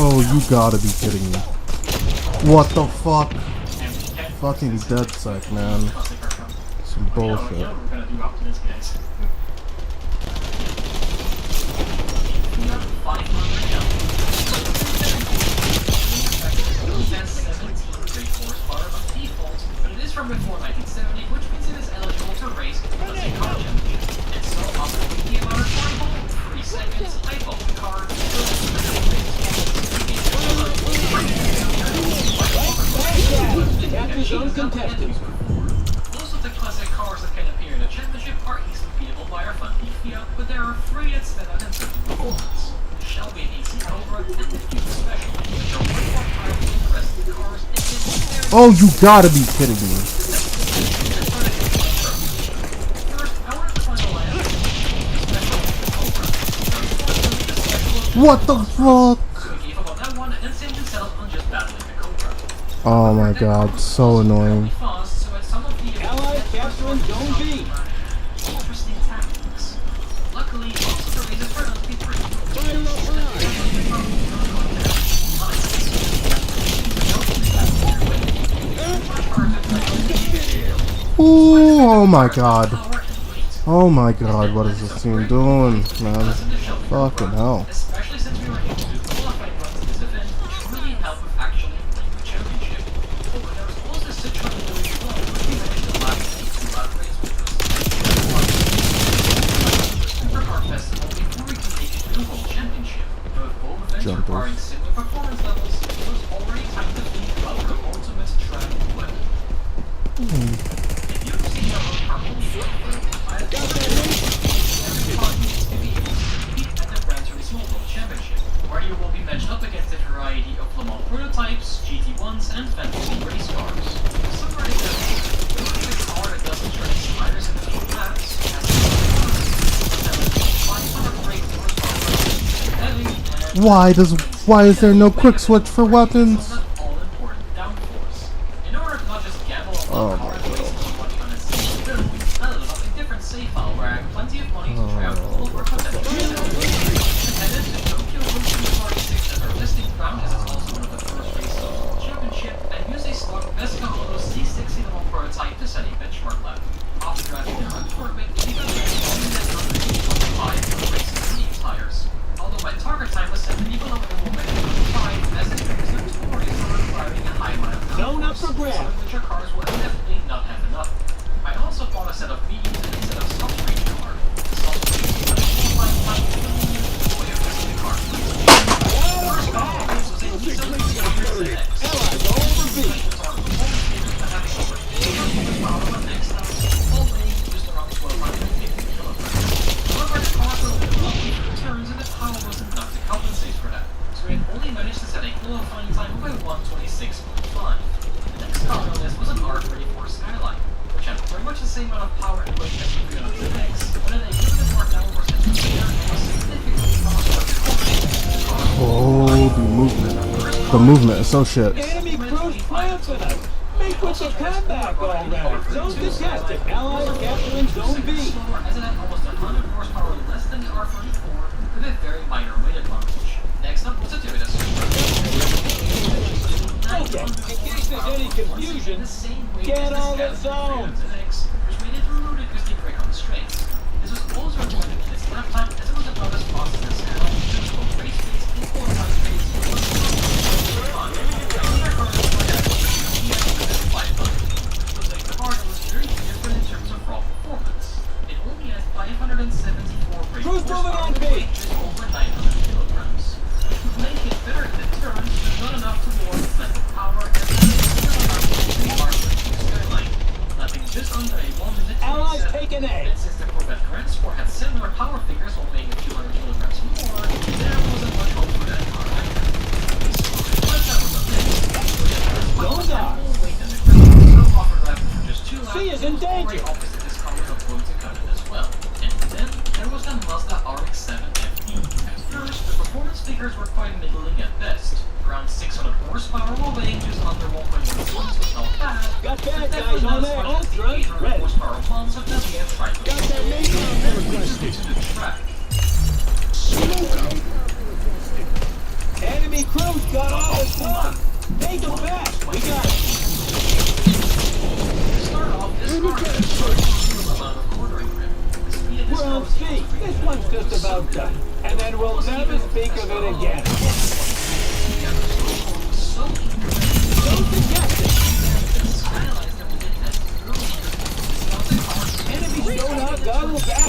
Oh, you gotta be kidding me. What the fuck? Fucking dead sack, man. Some bullshit.
From before 1970, which means it is eligible to race the car championship. And so, after thinking about it for 3 seconds, I bought the car. Most of the classic cars that can appear in the championship are easily beatable by our funky Fiat, but there are 3 that stand out in terms of performance. The Shelby AC Cobra and the Fiat Special, which are way more powerful than the rest of the cars.
Oh, you gotta be kidding me. What the fuck? Oh my god, so annoying.
Allies capturing Zone B.
Luckily, most of the reasons for
Oh my god. Oh my god, what is this team doing, man? Fucking hell.
especially since we were able to do qualifying runs in this event, which really helped with actually winning the championship. Oh, and there was also this situation where we won, which we managed to last 2 lap race, which was the Supercar Festival before we could make it to the World Championship. But with both events requiring similar performance levels, it was already time to think about our ultimate track weapon. If you've seen our own I have every car needs to be able to compete at the Gran Turismo World Championship, where you will be matched up against a variety of Le Mans prototypes, GT1s, and fantasy race cars. Some are examples, building a car that doesn't turn its tires in between laps, has a 500 brake horsepower, heavy, and
Why is there no quick switch for weapons?
all-important downforce. In order to not just gamble on one car and waste too much on a single build, I developed a different save file where I have plenty of money to try out all work on them. Headed to Tokyo 146 as our listing ground, as it's also one of the first races of the World Championship, and use a stock Vesca Auto C60 level prototype to set a benchmark lap. After driving the hunt for a bit, we got ready to only let 125 for the race's steam tires. Although my target time was set to be below the moment at 105, as it was notorious for requiring a high amount of
Zone up for grabs.
some of which our cars will definitely not have enough. I also bought a set of mediums and a set of soft range car. The soft range is a 4x5 way of testing the car. The first car I was a Nissan X.
Allies all over B.
However, the car was a little turns and the power wasn't enough to compensate for that, so we had only managed to set a qualifying time of about 126.5. The next car on this was an R34 Skyline, which had pretty much the same amount of power and weight as the 300X, but at a limited more downward centimeter and was significantly faster than the car.
Oh, the movement. The movement is so shit.
Enemy cruise planted us. Make with the comeback already. Zone contested. Allies capturing Zone B.
Slower, as it had almost 100 horsepower less than the R34, with a very minor weight advantage. Next up was a Toyota
Okay, in case there's any confusion, get on the zone.
Which made it ludicrously because they break on the straights. This was also recorded in its lap time, as it was about as fast as this had to both race race and qualifying race. The car was very different in terms of raw performance. It only has 574 brake
Cruise moving
horsepower
on,
and
B.
weight just over 900 kilograms. Which would make it better in the turns, but not enough to warrant mental power and still enough to be our Skyline. Lapping just under a 1 minute 27.
Allies taking A.
And since the Corvette Grand Sport had similar power figures while weighing a few hundred kilograms more, there wasn't much hope for that car either. But that was a mix.
Zone's up. C is in danger.
Opposite this car was going to cut it as well. And then there was the Mazda RX-7 FE. At first, the performance figures were quite middling at best. Around 600 horsepower while weighing just under 1.1 tons was not bad.
Got bad guys on there. Ultra ready.
Horsepower pumps that we have tried to
Got that major requested.
to the track.
Enemy cruise got all the stuff. Make them fast. We got it.
To start off, this car has a minimum amount of quartering rim. The speed of this
We're
car
on
was
speed. This one's just about done. And then we'll never speak of it again.
So
Don't suggest it.
realize that we did test earlier.
Enemy sonar gobble back.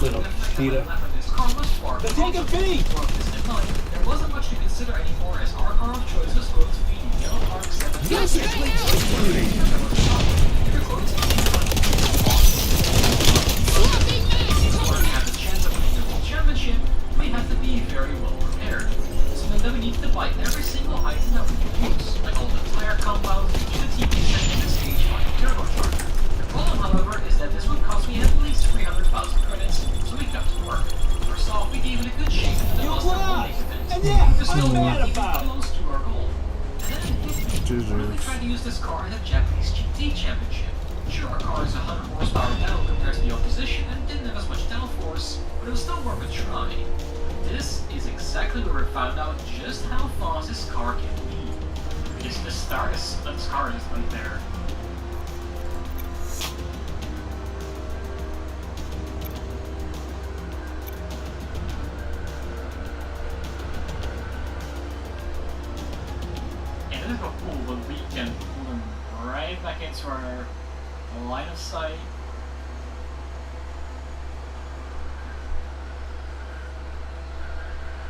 Little Peter.
This car was far
They're taking feed.
There wasn't much to consider anymore as our car of choice was going to be the yellow RX-7.
Yes, stay
To have a chance of winning the world championship, we have to be very well prepared. This meant that we need to buy every single item that we can use, like all the tire compounds, the TV set, and the stage 5 turbocharger. The problem, however, is that this would cost me at least 300,000 credits, so we got to work. First off, we gave it a good shake in the
You
Buster
lost!
Monday event.
And yeah,
We're still
what's
not
that
even
about?
close to our goal. And then we really tried to use this car in the Japanese GT Championship. Sure, our car is 100 horsepower down compared to the opposition and didn't have as much downforce, but it was still worth a try. This is exactly where we found out just how fast this car can be. Because the start is this car is right there. And this is so cool when we can pull them right back into our line of sight.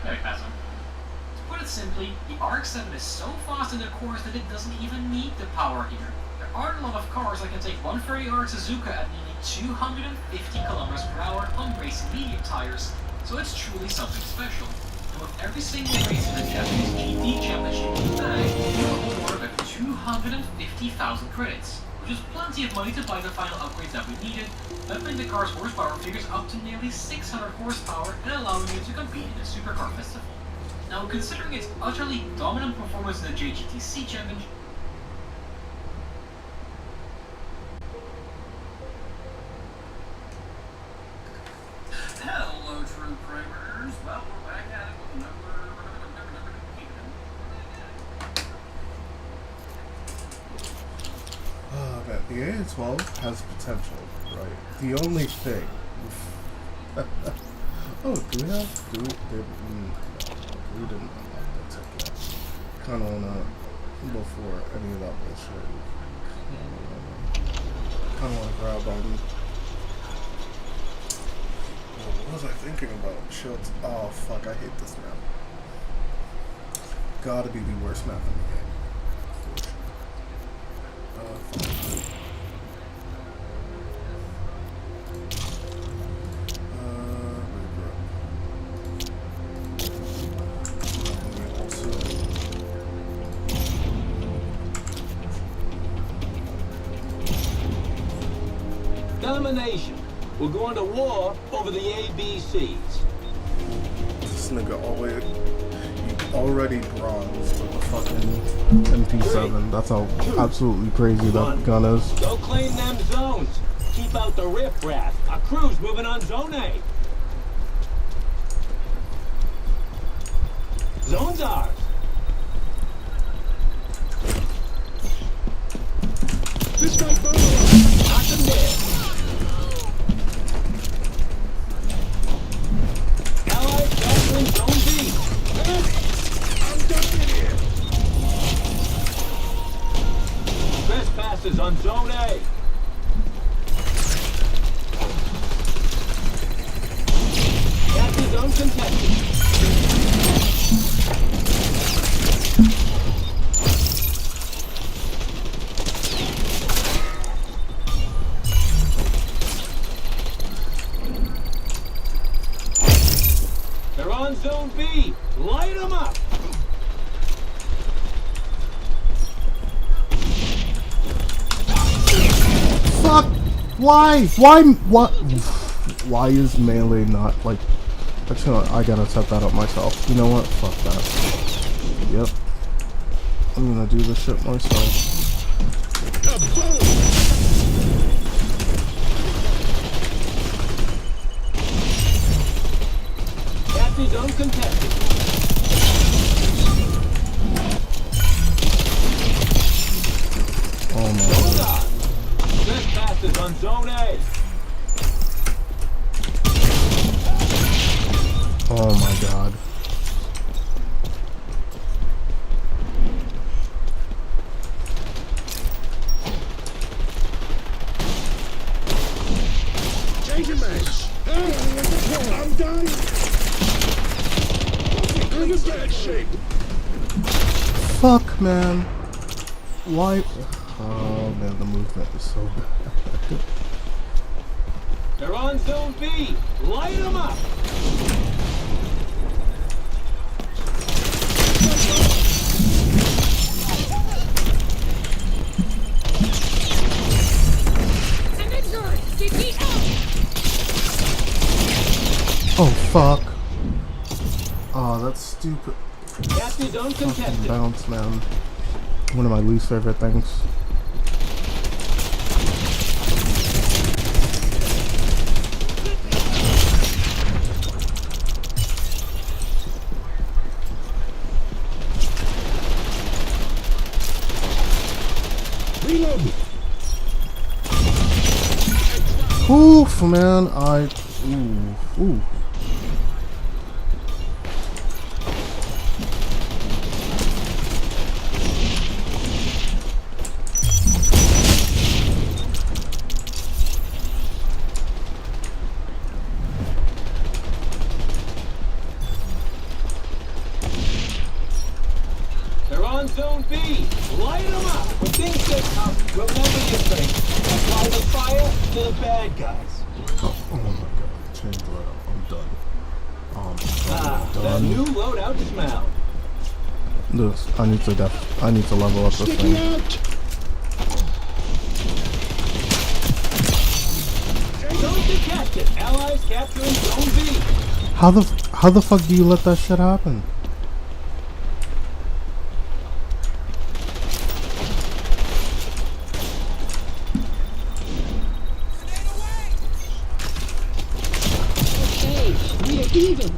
There we pass him. To put it simply, the RX-7 is so fast in the corners that it doesn't even need the power here. There aren't a lot of cars that can take 130R Suzuka at nearly 250 kilometers per hour on racing medium tires, so it's truly something special. And with every single race in the Japanese GT Championship in the bag, you will award with 250,000 credits, which is plenty of money to buy the final upgrades that we needed, leveling the car's horsepower figures up to nearly 600 horsepower and allowing it to compete in the Supercar Festival. Now, considering its utterly dominant performance in the JGTC Championship, hello, true primers. Well, we're back at it with
That the A12 has potential, right? The only thing. Oh, do we have? We didn't unlock that ticket. Kind of wanna, before any of that bullshit. Kind of wanna grab on. What was I thinking about? Shields. Oh fuck! I hate this map. Gotta be the worst map in the game.
Domination. We're going to war over the ABCs.
This nigga already bronze with the fucking MP7. That's how absolutely crazy that gun is.
Go claim them zones. Keep out the riffraff. Our crew's moving on Zone A. Zone's ours. This guy's boom. Knock him dead. Allied capturing Zone B. I'm done here. Trespassers on Zone A. Capture zone contested. They're on Zone B. Light them up.
Fuck! Why? What? Why is melee not like? Actually, I gotta set that up myself. You know what? Fuck that. Yep. I'm gonna do this shit myself.
Capture zone contested. contestants on Zone A.
Oh my god.
Changing mags. I'm done. I'm in bad shape.
Fuck, man. Why? Oh man, the movement is so bad.
They're on Zone B. Light them up.
I'm injured! CP out!
Oh fuck. Oh, that's stupid.
Capture zone
Fucking
contested.
bounce, man. One of my least favorite things.
Reload.
Oof, man. Ooh.
They're on Zone B. Light them up. When things get tough, remember your strength. Apply the fire to the bad guys.
Oh my god. Change the loadout. I'm done.
Ah,
I'm
that
done.
new loadout smell.
This. I need to level up this
Sticky
thing.
out.
Zone contested. Allies capturing Zone B.
How the fuck do you let that shit happen?
Hey, we are even.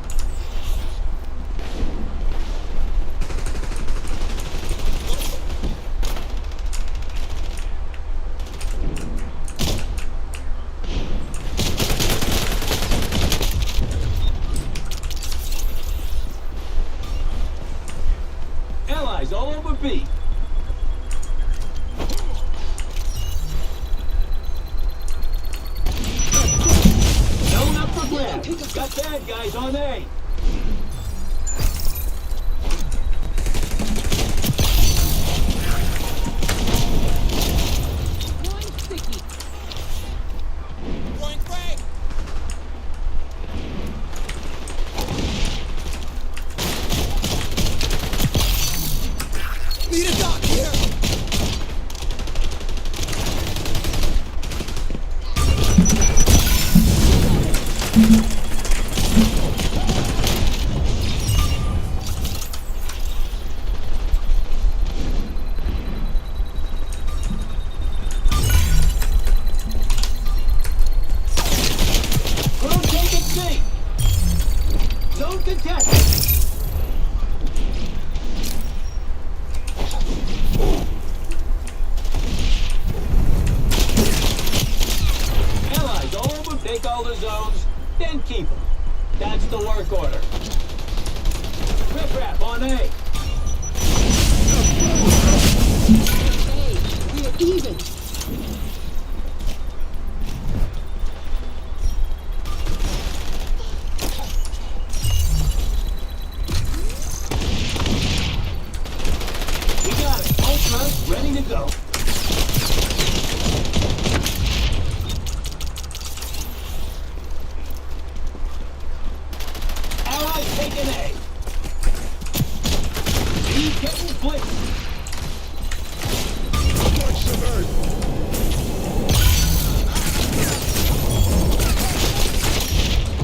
Allies all over B. Zone up for grabs. Got bad guys on A.
One sticky.
Need a doc here.
Rotate at C. Zone contested. Allies all over, take all the zones, then keep them. That's the work order. Rip-rap on A.
Hey, we are even.
We got it. Ultra ready to go. Allies taking A. B getting blitzed.
Watch the bird.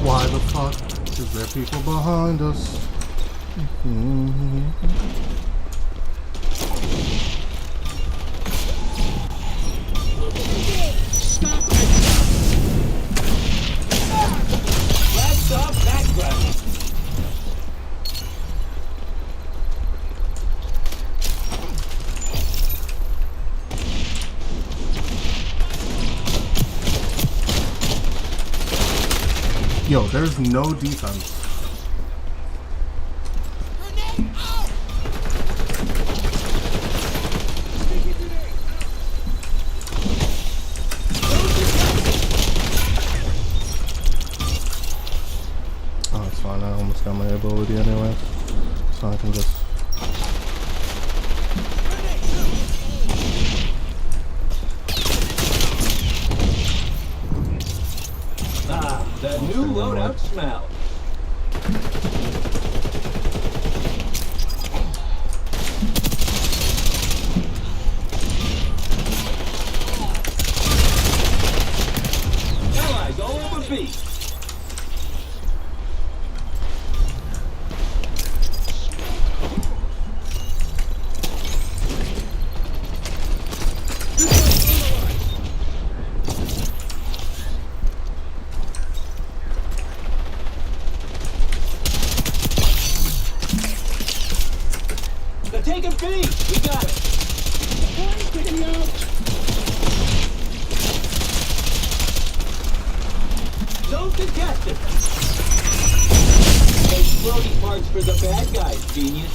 Why the fuck is there people behind us?
Stop it.
Flags off, back grab.
Yo, there's no defense. Oh, it's fine. I almost got my ability anyway, so I can just.
Ah, that new loadout smell. Allies all over B. They're taking B. We got it. Zone contested. Exploding parts for the bad guys, genius.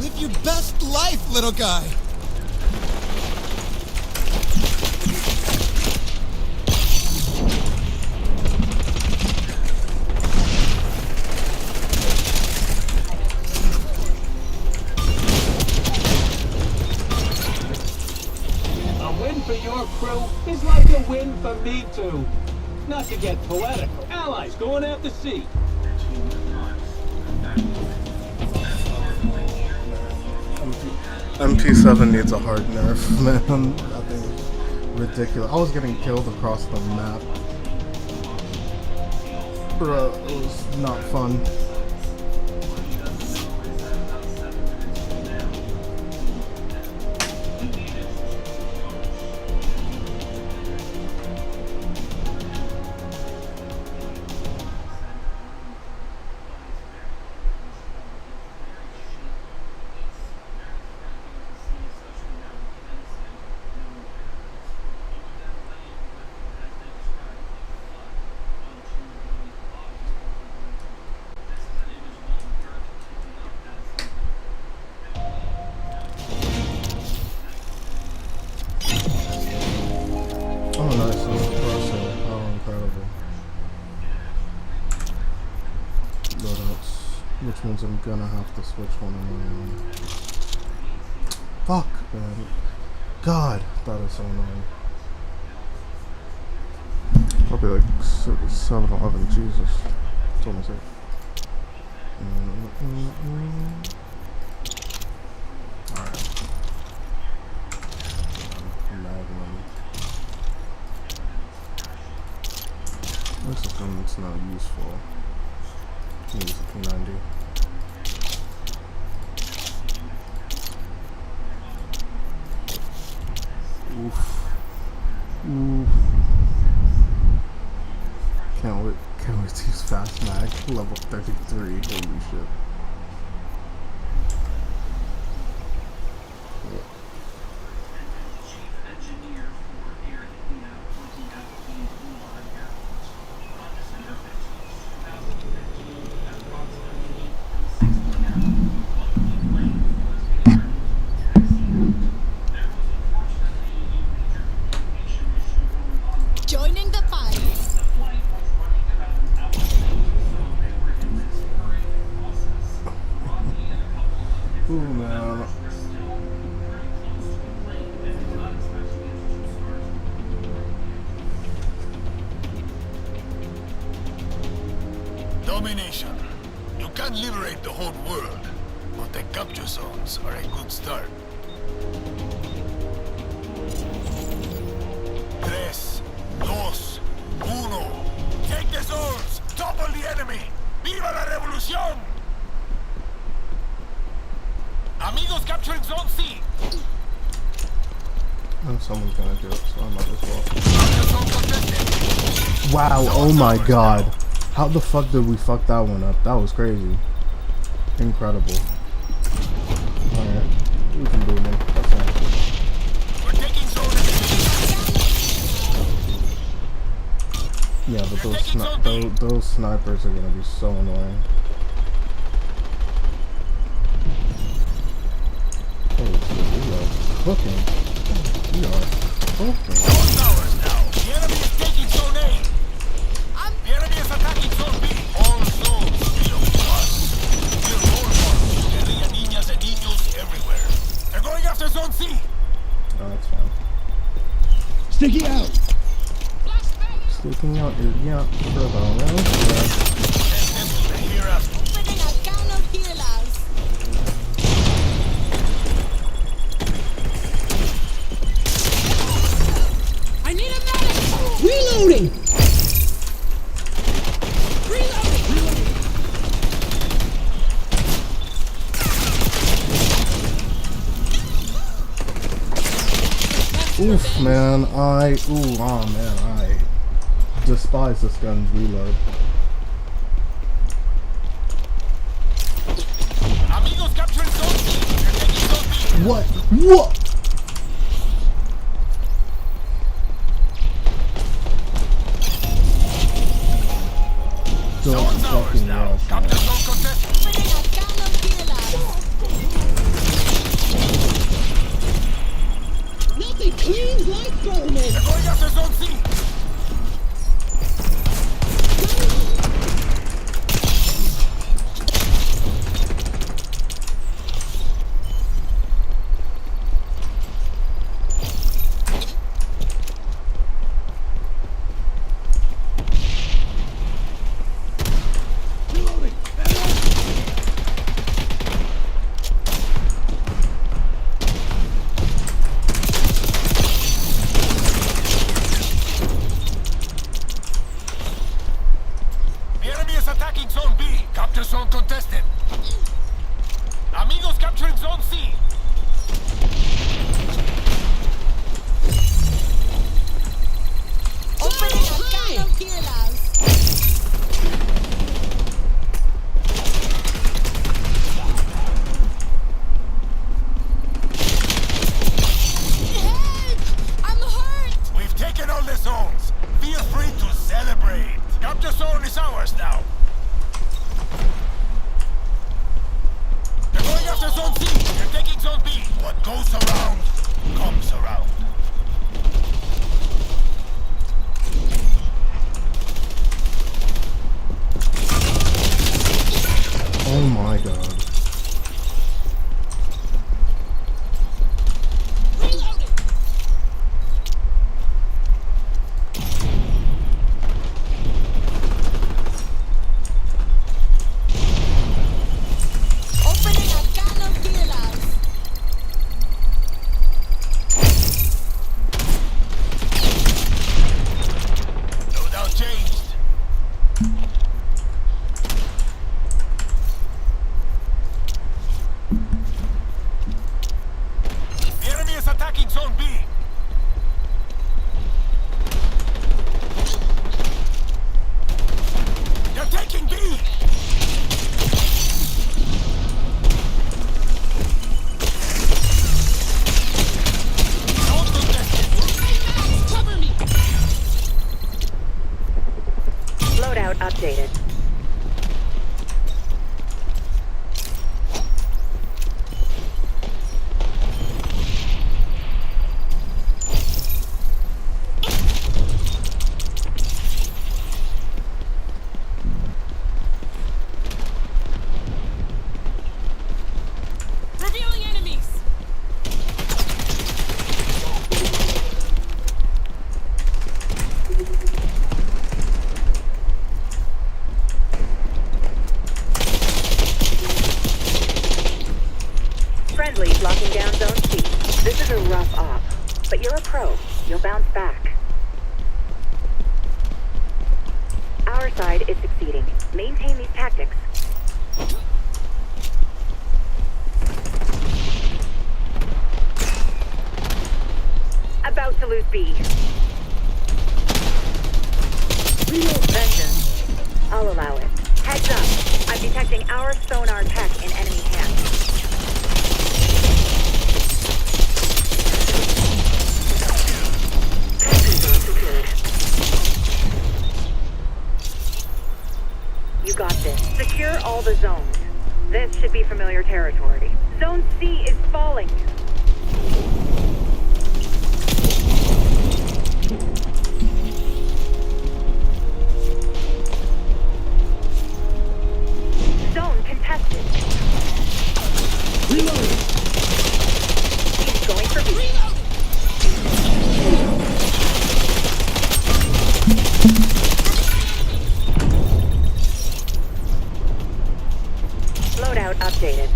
Live your best life, little guy.
A win for your crew is like a win for me too. Not to get poetical. Allies going after C.
MP7 needs a hard nerf, man. That thing is ridiculous. I was getting killed across the map. Bruh, it was not fun. Oh, nice. Corsa. Oh, incredible. Loadouts. Which means I'm gonna have to switch one anyway. Fuck, man. God, that is so annoying. Probably like 7-Eleven. Jesus. That's what I say. Alright. Magnum. This is gun that's not useful. Use a P90. Oof. Oof. Can't wait to use fast mag. Level 33. Holy shit.
Joining the fight.
Ooh, man.
Domination. You can't liberate the whole world, but the capture zones are a good start. 3, 2, 1. Take the zones! Topple the enemy! Viva la revolución! Amigos capturing zone C!
And someone's gonna do it, so I might as well.
Capture zone contested.
Wow, oh my god. How the fuck did we fuck that one up? That was crazy. Incredible. Alright. We can do it. That's fine.
We're taking zone.
Yeah, but those snipers are gonna be so annoying. Oh, we are cooking. We are cooking.
Zone towers now. The enemy is taking zone A. The enemy is attacking zone B. All zones belong to us. We're role models. Guerrilla niñas and niños everywhere. They're going after zone C.
Oh, that's fine.
Sticky out!
Sticking out your yacht for the round.
They hear us.
Opening a can of healers. I need a medic.
Reloading!
Oof, man, I despise this gun's reload.
Amigos capturing zone C. They're taking zone B.
What? What? Don't
Zone's ours
fucking
now.
rush, man.
Capture zone contest.
Opening a can of healers.
Nothing cleans like Berman!
They're going after zone C. The enemy is attacking zone B. Capture zone contested. Amigos capturing zone C.
Opening a can of healers. Help! I'm hurt.
We've taken all the zones. Feel free to celebrate. Capture zone is ours now. They're going after zone C. They're taking zone B. What goes around, comes around.
Oh my god.
Opening a can of healers.
Loadout changed. The enemy is attacking zone B. They're taking B. Zone contested.
Cover me.
Loadout updated.
Revealing enemies.
Friendly's locking down zone C. This is a rough op, but you're a pro. You'll bounce back. Our side is succeeding. Maintain these tactics. About to lose B. Vengeance. I'll all the zones. This should be familiar territory. Zone C is falling. Zone contested.
Reloading.
He's going for B. Loadout updated.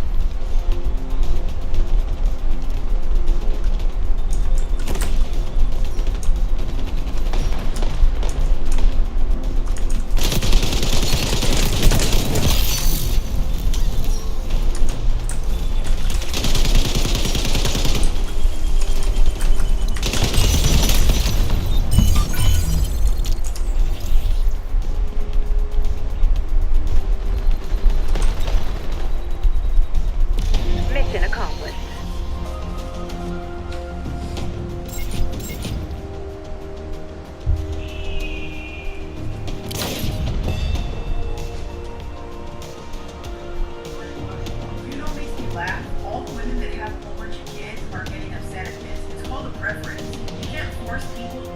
Mission accomplished.
You know what makes me laugh? All the women that have a whole bunch of kids are getting upset at this. It's called a preference. You can't force people.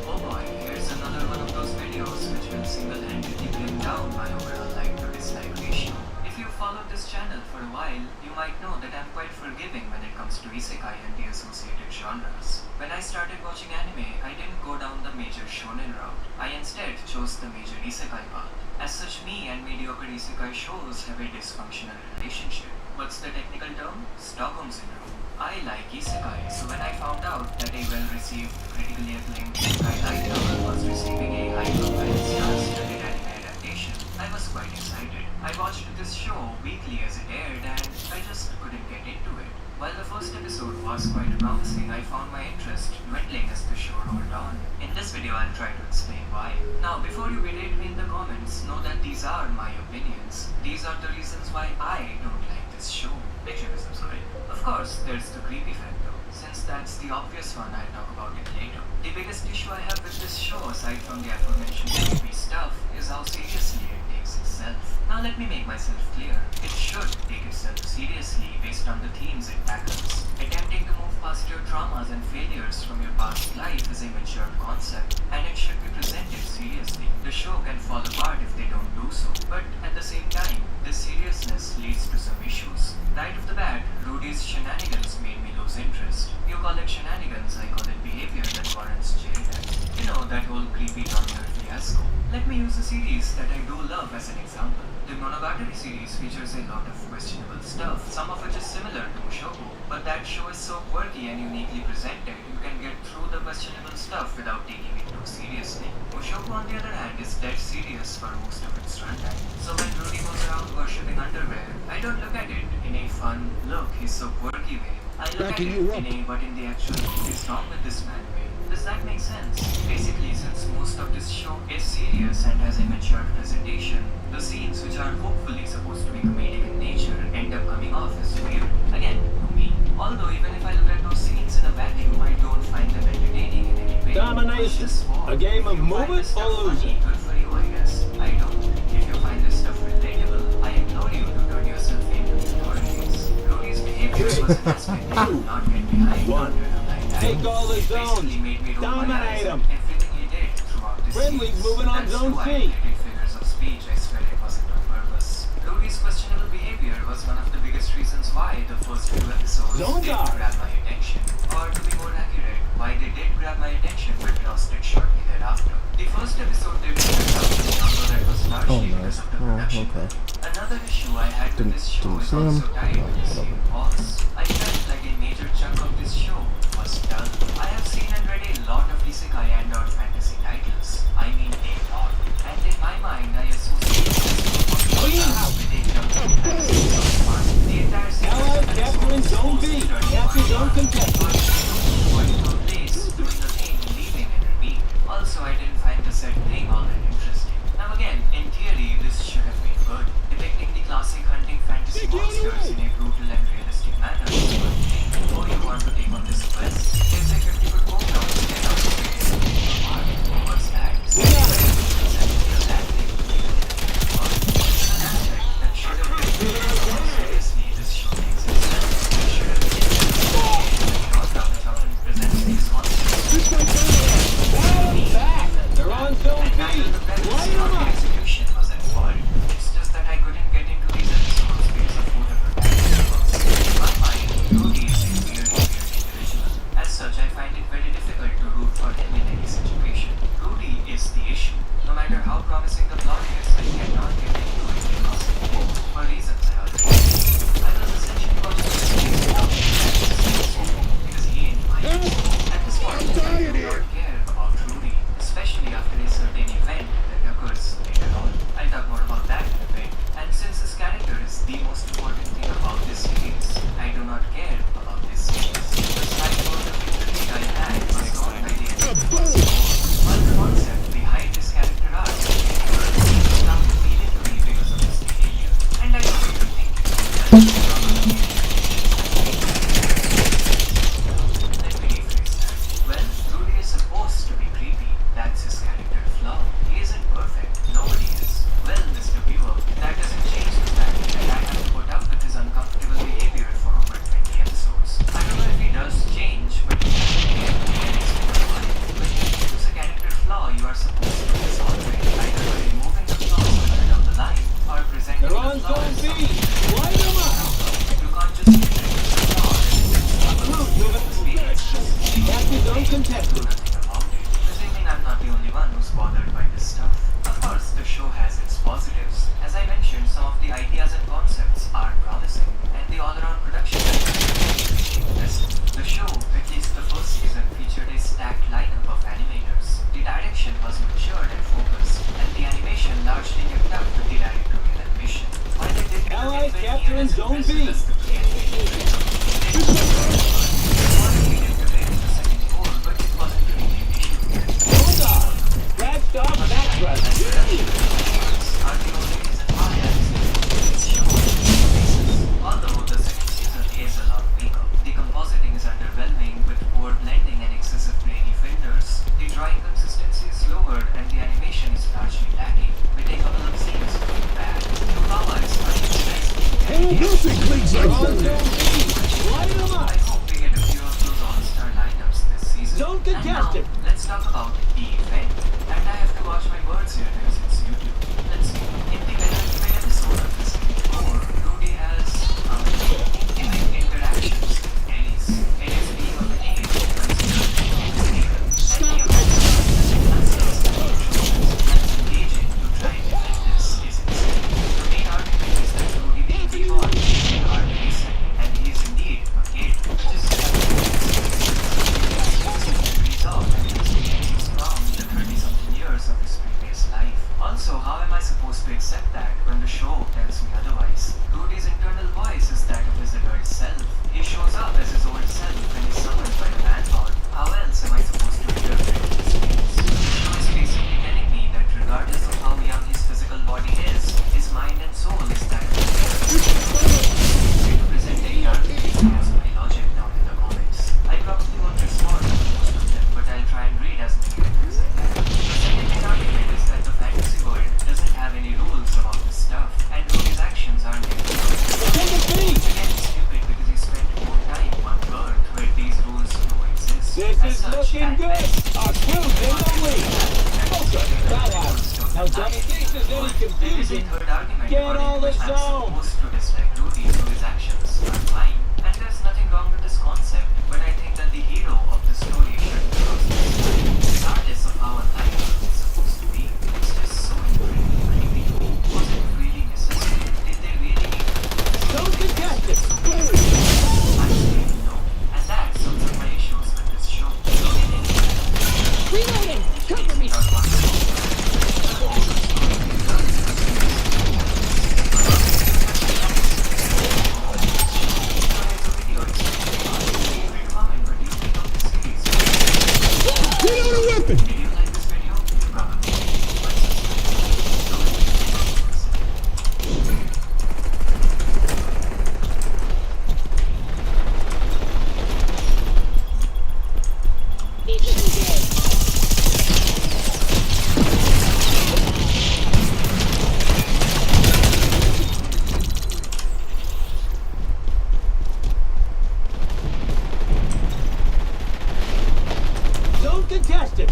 Oh boy, here's another one of those videos which will single-handedly bring down my overall like to dislike ratio. If you followed this channel for a while, you might know that I'm quite forgiving when it comes to isekai and the associated genres. When I started watching anime, I didn't go down the major shonen route. I instead chose the major isekai path. As such, me and mediocre isekai shows have a dysfunctional relationship. What's the technical term? Stockholm Syndrome. I like isekai, so when I found out that a well-received, critically acclaimed isekai light novel was receiving a high-profile star-studded anime adaptation, I was quite excited. I watched this show weekly as it aired, and I just couldn't get into it. While the first episode was quite promising, I found my interest dwindling as the show rolled on. In this video, I'll try to explain why. Now, before you berate me in the comments, know that these are my opinions. These are the reasons why I don't like this show. Make sure to subscribe. Of course, there's the creepy factor. Since that's the obvious one, I'll talk about it later. The biggest issue I have with this show, aside from the aforementioned creepy stuff, is how seriously it takes itself. Now let me make myself clear. It should take itself seriously based on the themes it tackles. Attempting to move past your traumas and failures from your past life is a mature concept, and it should be presented seriously. The show can fall apart if they don't do so, but at the same time, this seriousness leads to some issues. Right off the bat, Rudy's shenanigans made me lose interest. You call it shenanigans, I call it behavior that warrants jail time. You know, that whole creepy doctor fiasco. Let me use a series that I do love as an example. The Monogatari series features a lot of questionable stuff, some of which is similar to Mushoku, but that show is so quirky and uniquely presented, you can get through the questionable stuff without taking it too seriously. Mushoku, on the other hand, is dead serious for most of its runtime. So when Rudy goes around worshipping underwear, I don't look at it in a fun, look, he's so quirky way. I look at it in a what in the actual is wrong with this man way. Does that make sense? Basically, since most of this show is serious and has a mature presentation, the scenes which are hopefully supposed to be comedic in nature end up coming off as weird. Again, to me. Although even if I look at those scenes in a vacuum, I don't find them entertaining in any way.
Domination. A game of move it or lose it.
Good for you, I guess. I don't. If you find this stuff relatable, I implore you to turn yourself into the authorities. Rudy's behavior was an aspect I could not get behind.
One. Take all the zones. Dominate them.
Everything he did throughout this
Friendly's
series.
moving on
That's
zone
why
C.
I needed figures of speech. I swear it wasn't on purpose. Rudy's questionable behavior was one of the biggest reasons why the first few episodes
Zone
didn't
guard.
grab my attention. Or to be more accurate, why they did grab my attention but lost it shortly thereafter. The first episode did stand out, although that was largely because of the production. Another issue I had with this show is also tied to the same cause. I felt like a major chunk of this show was dull. I have seen and read a lot of isekai and or fantasy titles. I mean a lot. And in my mind, I associate this with a jump in fantasy so far. The entire series
Allied
had its
capturing
own
Zone B.
story,
Capture Zone contested.
going to a place, doing a thing, leaving and repeat. Also, I didn't find the set thing all that interesting. Now again, in theory, this should have been good. Depicting the classic hunting fantasy monsters in a brutal and realistic manner is one thing. Oh, you want to take on this quest? Here's a
Matches uncontested.
Presuming I'm not the only one who's bothered by this stuff. Of course, the show has its positives. As I mentioned, some of the ideas and concepts are promising, and the all-around production the show, at least the first season, featured a stacked lineup of animators. The direction was matured and focused, and the animation largely kept up with the directorial mission. While they did
Allies capturing Zone B. Hold on. Last off, backtrack.
Although the second season is a lot weaker, the compositing is underwhelming with poor blending and excessive grainy filters. The drawing consistency is lowered and the animation is largely lacking, with a couple of scenes going bad. The powers are
Light them up.
I hope we get a few of those all-star lineups this season.
Don't contest it.
And now, let's talk about the event. And I have to watch my words here because it's YouTube. Let's see. In the penultimate episode of this before, Rudy has intimate interactions with Ellis. Ellis being of an age considered illegal. And engaging to try and defend this is insane. The main argument is that Rudy being default is a hard reason, and he is indeed a kid, which is resolved and experiences from the 30-something years of his previous life. Also, how am I supposed to accept that when the show tells me otherwise? Rudy's internal voice is that of his adult self. He shows up as his old self when he's summoned by the manlord. How else am I supposed to interpret this feelings? The show is basically telling me that regardless of how young his physical body is, his mind and soul is that of his to present a young as my logic now in the comics. I probably won't respond to most of them, but I'll try and read as many as I can. The second argument is that the fantasy world doesn't have any rules about this stuff, and Rudy's actions aren't again, it's stupid because he spent more time on Earth where these rules don't exist.
This
As
is
such,
looking
at
good.
best,
Our crew's in the lead. Okay, that out. Now, don't in case there's any
there is a
confusion,
third argument
get
according
all
to
the
which I'm
zone.
supposed to dislike Rudy, so his actions are fine. And there's nothing wrong with this concept, but I think that the hero of the story should cross this line, regardless of how unlikely it's supposed to be. It's just so incredibly creepy. Was it really necessary? Did they really need to
Don't contest it.
I say no. And that sums up my issues with this show.
Reloading! Cover me!
Reload a weapon!
If you like this video, you probably
Don't contest it.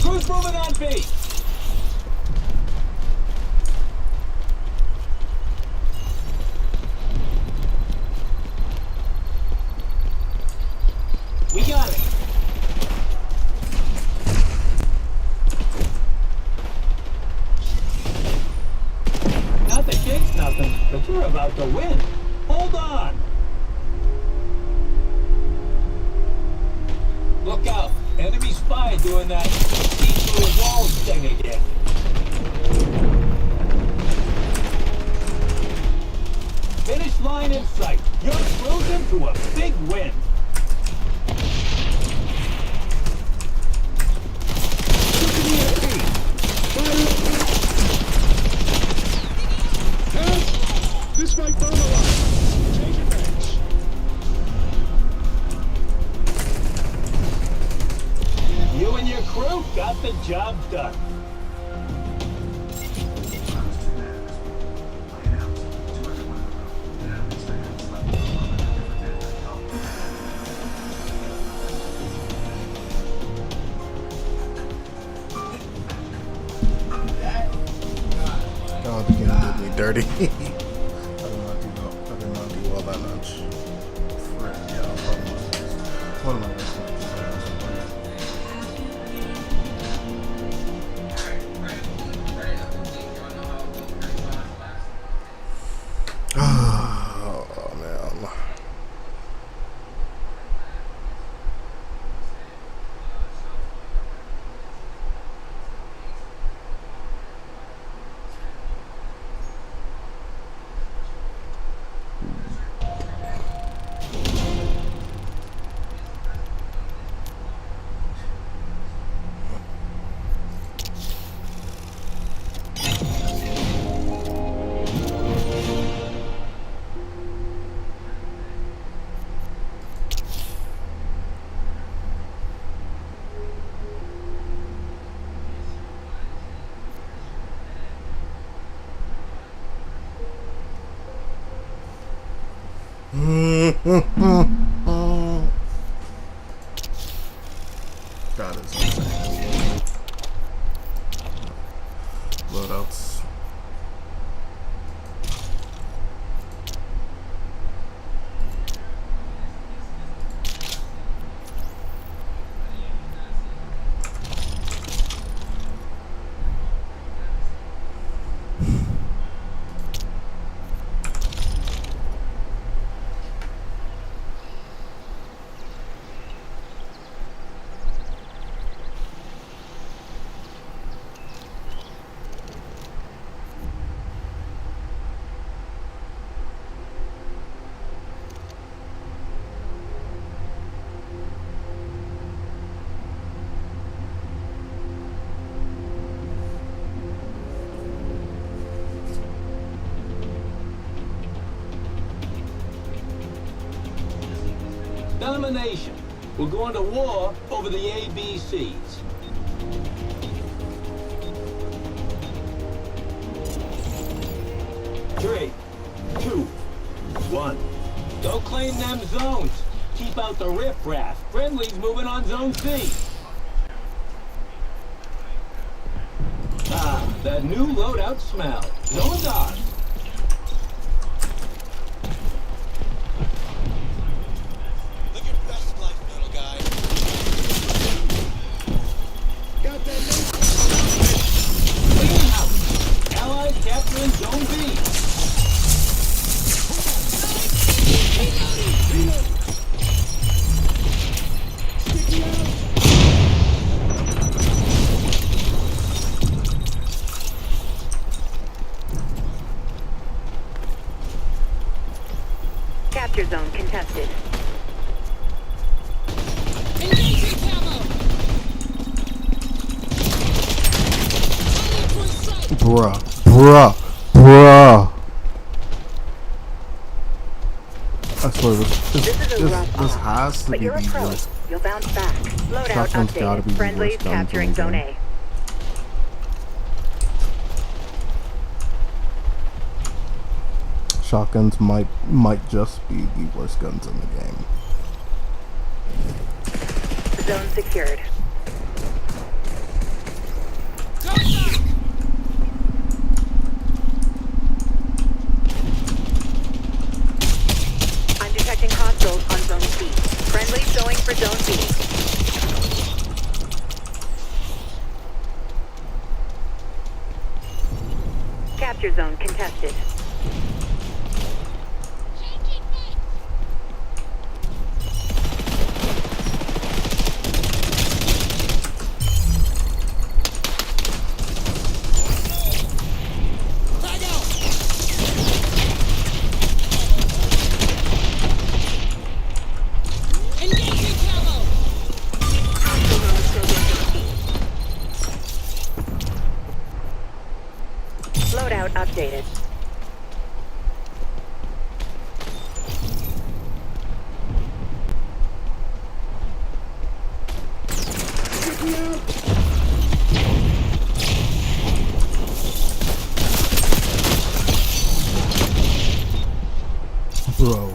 Crew's moving on B. We got it. Nothing against nothing, but you're about to win. Hold on. Look out. Enemy spy doing that see through the walls thing again. Finish line in sight. You're cruising to a big win. Look at the enemy.
This might burn a lot. Change it back.
You and your crew got the job done.
dirty. I did not do all that much. Frick, yeah, what am I listening to? Oh, man. That is insane. Loadouts.
Domination. We're going to war over the ABCs. Three, two, one. Go claim them zones. Keep out the riffraff. Friendly's moving on Zone C. Ah, that new loadout smell. Zone's ours.
Live your best life, little guy.
Got that new
Clean house. Allies capturing Zone B.
sticky out.
Capture zone contested.
Engaging camo. Only point sight.
Bruh. I swear
This is a rough
this
off,
has to
but
be
you're a
the
pro.
worst.
You'll bounce back. Loadout
Shotgun's gotta be
updated.
the
Friendlies
worst guns in
capturing
the
zone
game.
A.
Shotguns might just be the worst guns in the game.
Zone secured.
Corsa.
I'm detecting hostiles on zone C. Friendlies going for zone B. Capture zone contested.
Frag out. Engaging camo.
Loadout updated.
Sticky out.
Bro.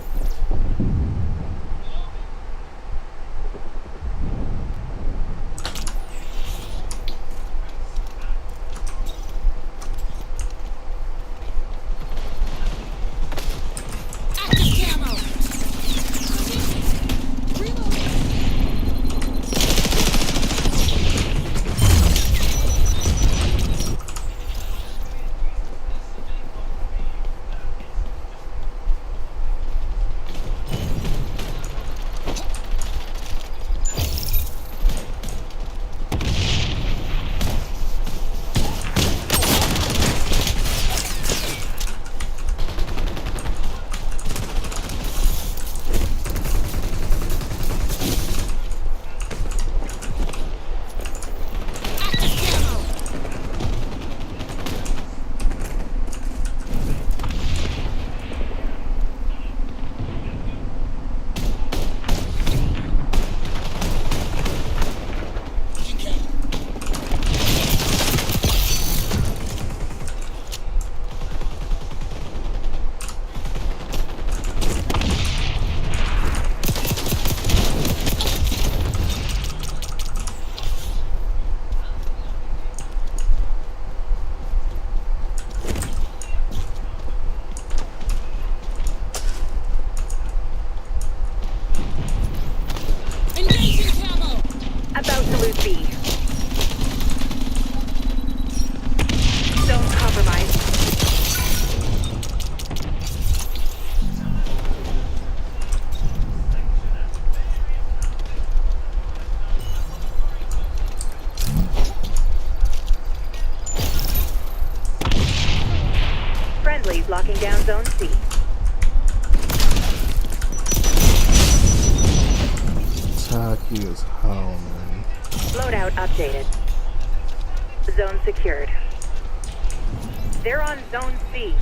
Friendlies locking down Zone C.
Tacky as hell, man.
Loadout updated. Zone secured. They're on Zone C.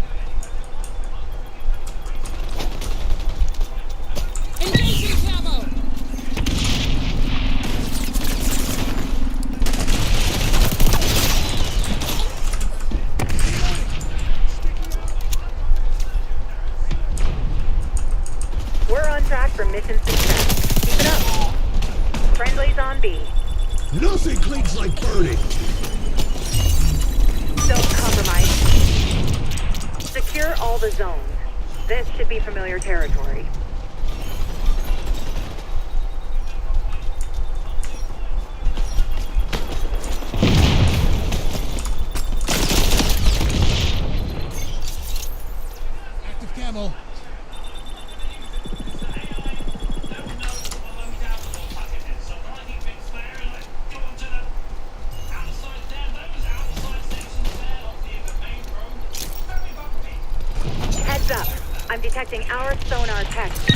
Engaging camo.
We're on track for mission success. Keep it up. Friendlies on B.
Nothing cleans like burning.
Don't compromise. Secure all the zones. This should be familiar territory.
Active camo.
Heads up. I'm detecting our sonar text.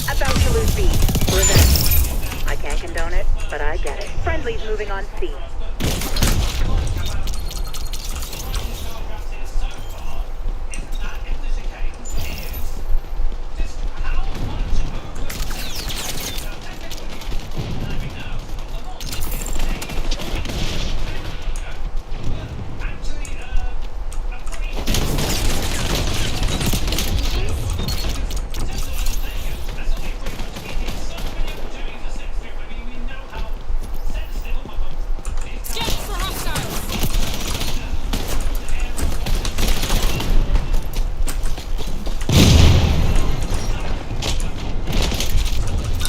About to lose B. Revenge. I can't condone it, but I get it. Friendlies moving on C.
Scan for hostiles.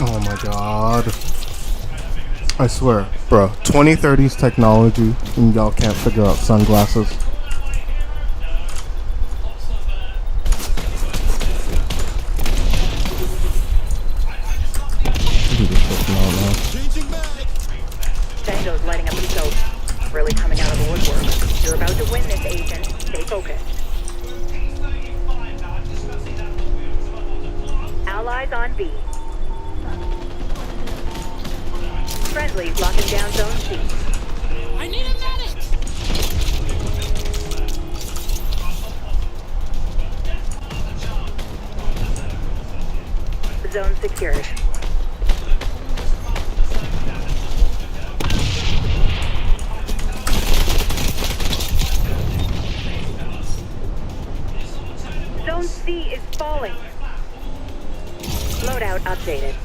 Oh my god. I swear, bro. 2030s technology, and y'all can't figure out sunglasses.
Changing mag.
Tango's lighting up the scope. Really coming out of the woodwork. You're about to win this, agent. Stay focused. Allies on B. Friendlies locking down Zone C.
I need a medic.
Zone secured. Zone C is falling. Loadout updated.